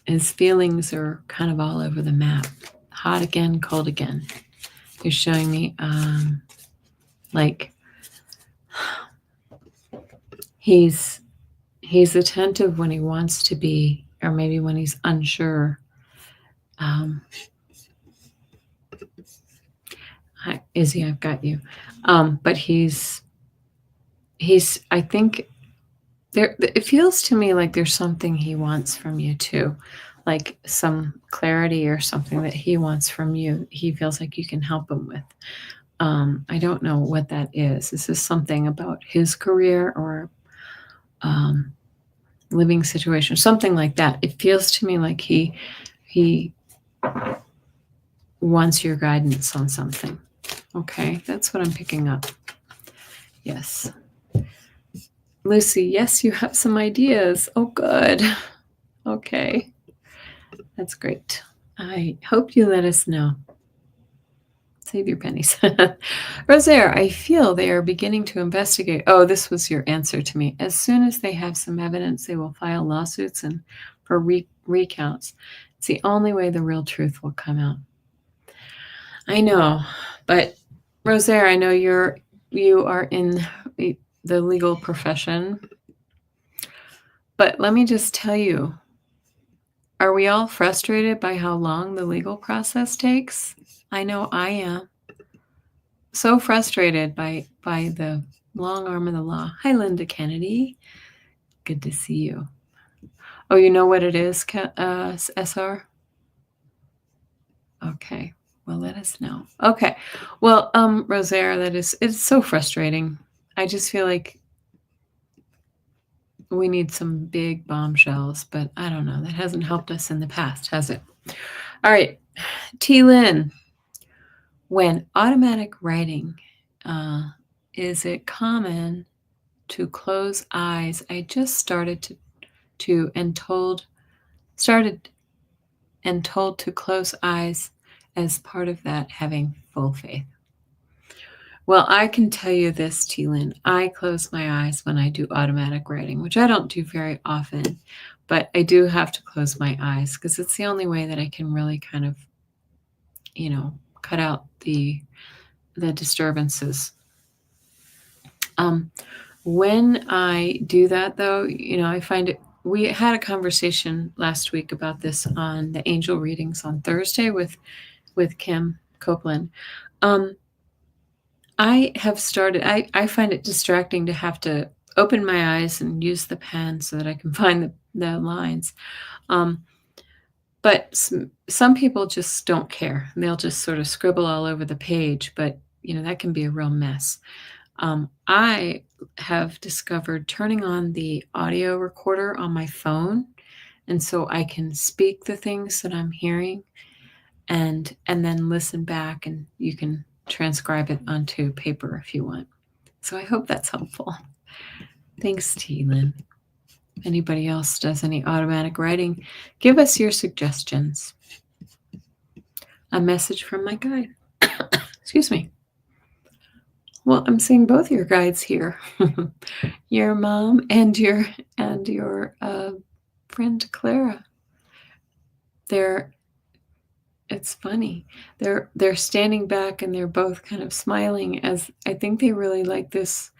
his feelings are kind of all over the map. Hot again, cold again. You're showing me like he's attentive when he wants to be, or maybe when he's unsure. Hi, Izzy, I've got you. But he's I think there, it feels to me like there's something he wants from you too, like some clarity or something that he wants from you. He feels like you can help him with. I don't know what that is. Is this something about his career or living situation, something like that? It feels to me like he wants your guidance on something. Okay, that's what I'm picking up. Yes. Lucy, yes, you have some ideas. Oh, good. Okay. That's great. I hope you let us know. Save your pennies. Rosaire, I feel they are beginning to investigate. Oh, this was your answer to me. As soon as they have some evidence, they will file lawsuits and for recounts. It's the only way the real truth will come out. I know, but Rosaire, I know you are in the legal profession, but let me just tell you, are we all frustrated by how long the legal process takes? I know I am. So frustrated by the long arm of the law. Hi, Linda Kennedy. Good to see you. Oh, you know what it is, SR? Okay. Well, let us know. Okay. Well, Rosaire, it's so frustrating. I just feel like we need some big bombshells, but I don't know. That hasn't helped us in the past, has it? All right. T. Lynn, when automatic writing, is it common to close eyes? I just started started and told to close eyes as part of that having full faith. Well, I can tell you this, T-Lynn. I close my eyes when I do automatic writing, which I don't do very often, but I do have to close my eyes because it's the only way that I can really kind of, cut out the disturbances. When I do that, though, I find it. We had a conversation last week about this on the angel readings on Thursday with Kim Copeland. I have started. I find it distracting to have to open my eyes and use the pen so that I can find the lines. But some people just don't care. They'll just sort of scribble all over the page. But that can be a real mess. I have discovered turning on the audio recorder on my phone, and so I can speak the things that I'm hearing and then listen back, and you can transcribe it onto paper if you want. So I hope that's helpful. Thanks, T-Lynn. Anybody else does any automatic writing, give us your suggestions. A message from my guide. Excuse me. Well, I'm seeing both your guides here. Your mom and your friend Clara. It's funny. They're standing back and they're both kind of smiling, as I think they really like this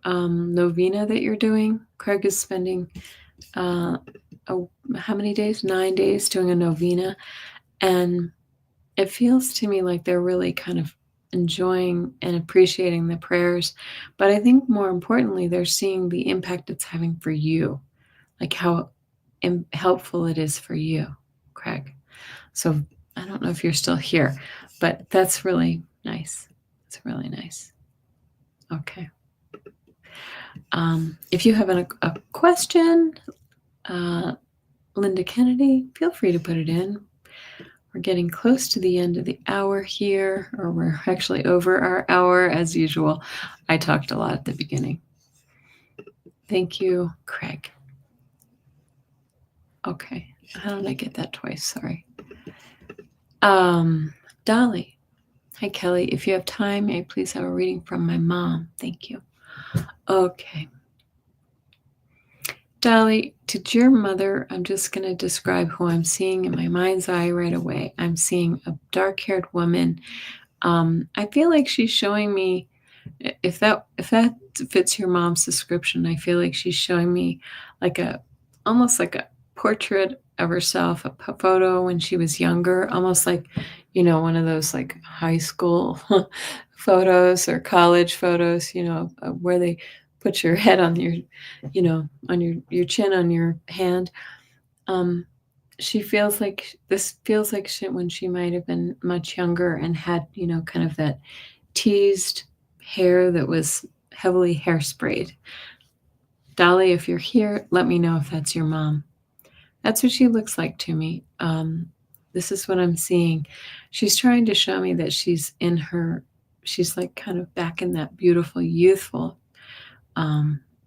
novena that you're doing. Craig is spending how many days? 9 days doing a novena, and it feels to me like they're really kind of enjoying and appreciating the prayers. But I think more importantly, they're seeing the impact it's having for you, like how helpful it is for you, Craig. So I don't know if you're still here, but that's really nice. It's really nice. Okay. If you have a question, Linda Kennedy, feel free to put it in. We're getting close to the end of the hour here, or we're actually over our hour as usual. I talked a lot at the beginning. Thank you, Craig. Okay. How did I get that twice? Sorry. Dolly. Hi, Kelly. If you have time, may I please have a reading from my mom? Thank you. Okay. Dolly, did your mother, I'm just going to describe who I'm seeing in my mind's eye right away. I'm seeing a dark-haired woman. I feel like she's showing me, if that fits your mom's description, I feel like she's showing me like almost like a portrait of herself, a photo when she was younger, almost like, one of those like high school photos or college photos, where they put your head on your, on your chin on your hand. She feels like this feels like when she might have been much younger and had, kind of that teased hair that was heavily hairsprayed. Dolly, if you're here, let me know if that's your mom. That's what she looks like to me. This is what I'm seeing. She's trying to show me that she's like kind of back in that beautiful, youthful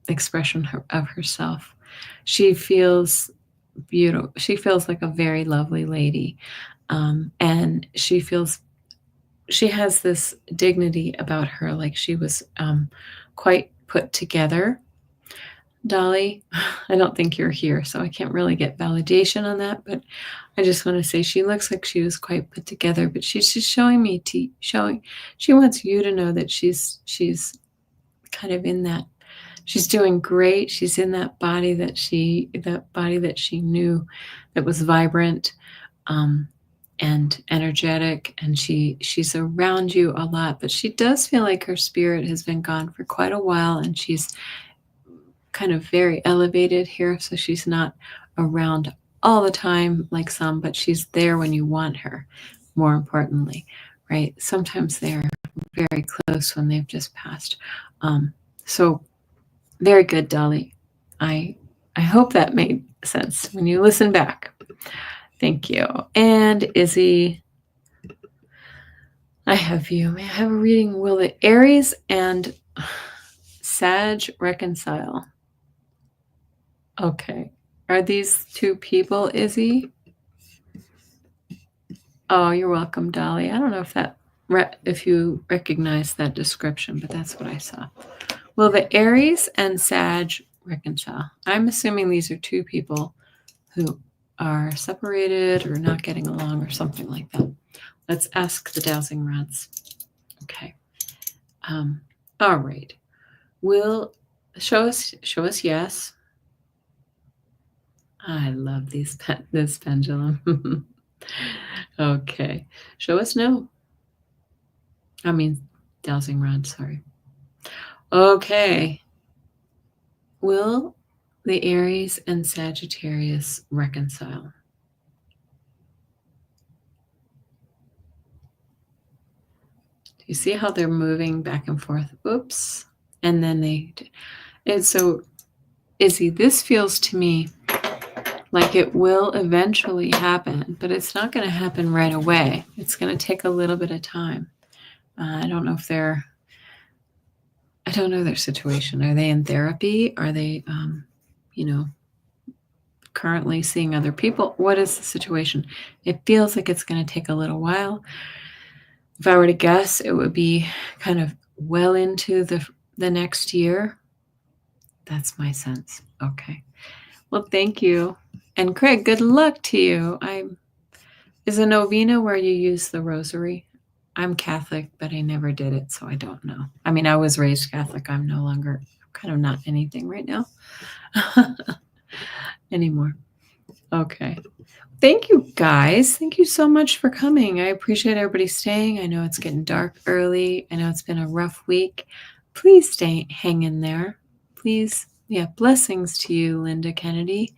expression of herself. She feels beautiful. She feels like a very lovely lady. And she has this dignity about her, like she was quite put together. Dolly, I don't think you're here, so I can't really get validation on that, but I just want to say she looks like she was quite put together, but she's just showing me, she wants you to know that she's kind of in that, she's doing great. She's in that body that she knew that was vibrant, and energetic, and she's around you a lot, but she does feel like her spirit has been gone for quite a while, and she's kind of very elevated here, so she's not around all the time like some, but she's there when you want her, more importantly, right? Sometimes they're very close when they've just passed. So very good, Dolly. I hope that made sense when you listen back. Thank you. And Izzy, I have you. May I have a reading? Will the Aries and Sag reconcile? Okay. Are these two people, Izzy? Oh, you're welcome, Dolly. I don't know if you recognize that description, but that's what I saw. Will the Aries and Sag reconcile? I'm assuming these are two people who are separated or not getting along or something like that. Let's ask the dowsing rods. Okay. All right. Will show us yes. I love this pendulum. Okay. Show us no. I mean, dowsing rod, sorry. Okay. Will the Aries and Sagittarius reconcile? Do you see how they're moving back and forth? Oops. And then so, Izzy, this feels to me like it will eventually happen, but it's not going to happen right away. It's going to take a little bit of time. I don't know their situation. Are they in therapy? Are they, currently seeing other people? What is the situation? It feels like it's going to take a little while. If I were to guess, it would be kind of well into the next year. That's my sense. Okay. Well, thank you. And Craig, good luck to you. Is a novena where you use the rosary? I'm Catholic, but I never did it, so I don't know. I mean, I was raised Catholic. I'm no longer, kind of not anything right now anymore. Okay. Thank you, guys. Thank you so much for coming. I appreciate everybody staying. I know it's getting dark early. I know it's been a rough week. Please hang in there. Please. Yeah, blessings to you, Linda Kennedy.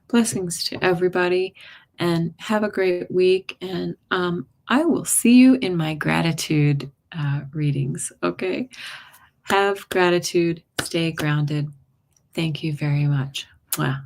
Blessings to everybody, and have a great week. And I will see you in my gratitude readings. Okay. Have gratitude. Stay grounded. Thank you very much. Wow.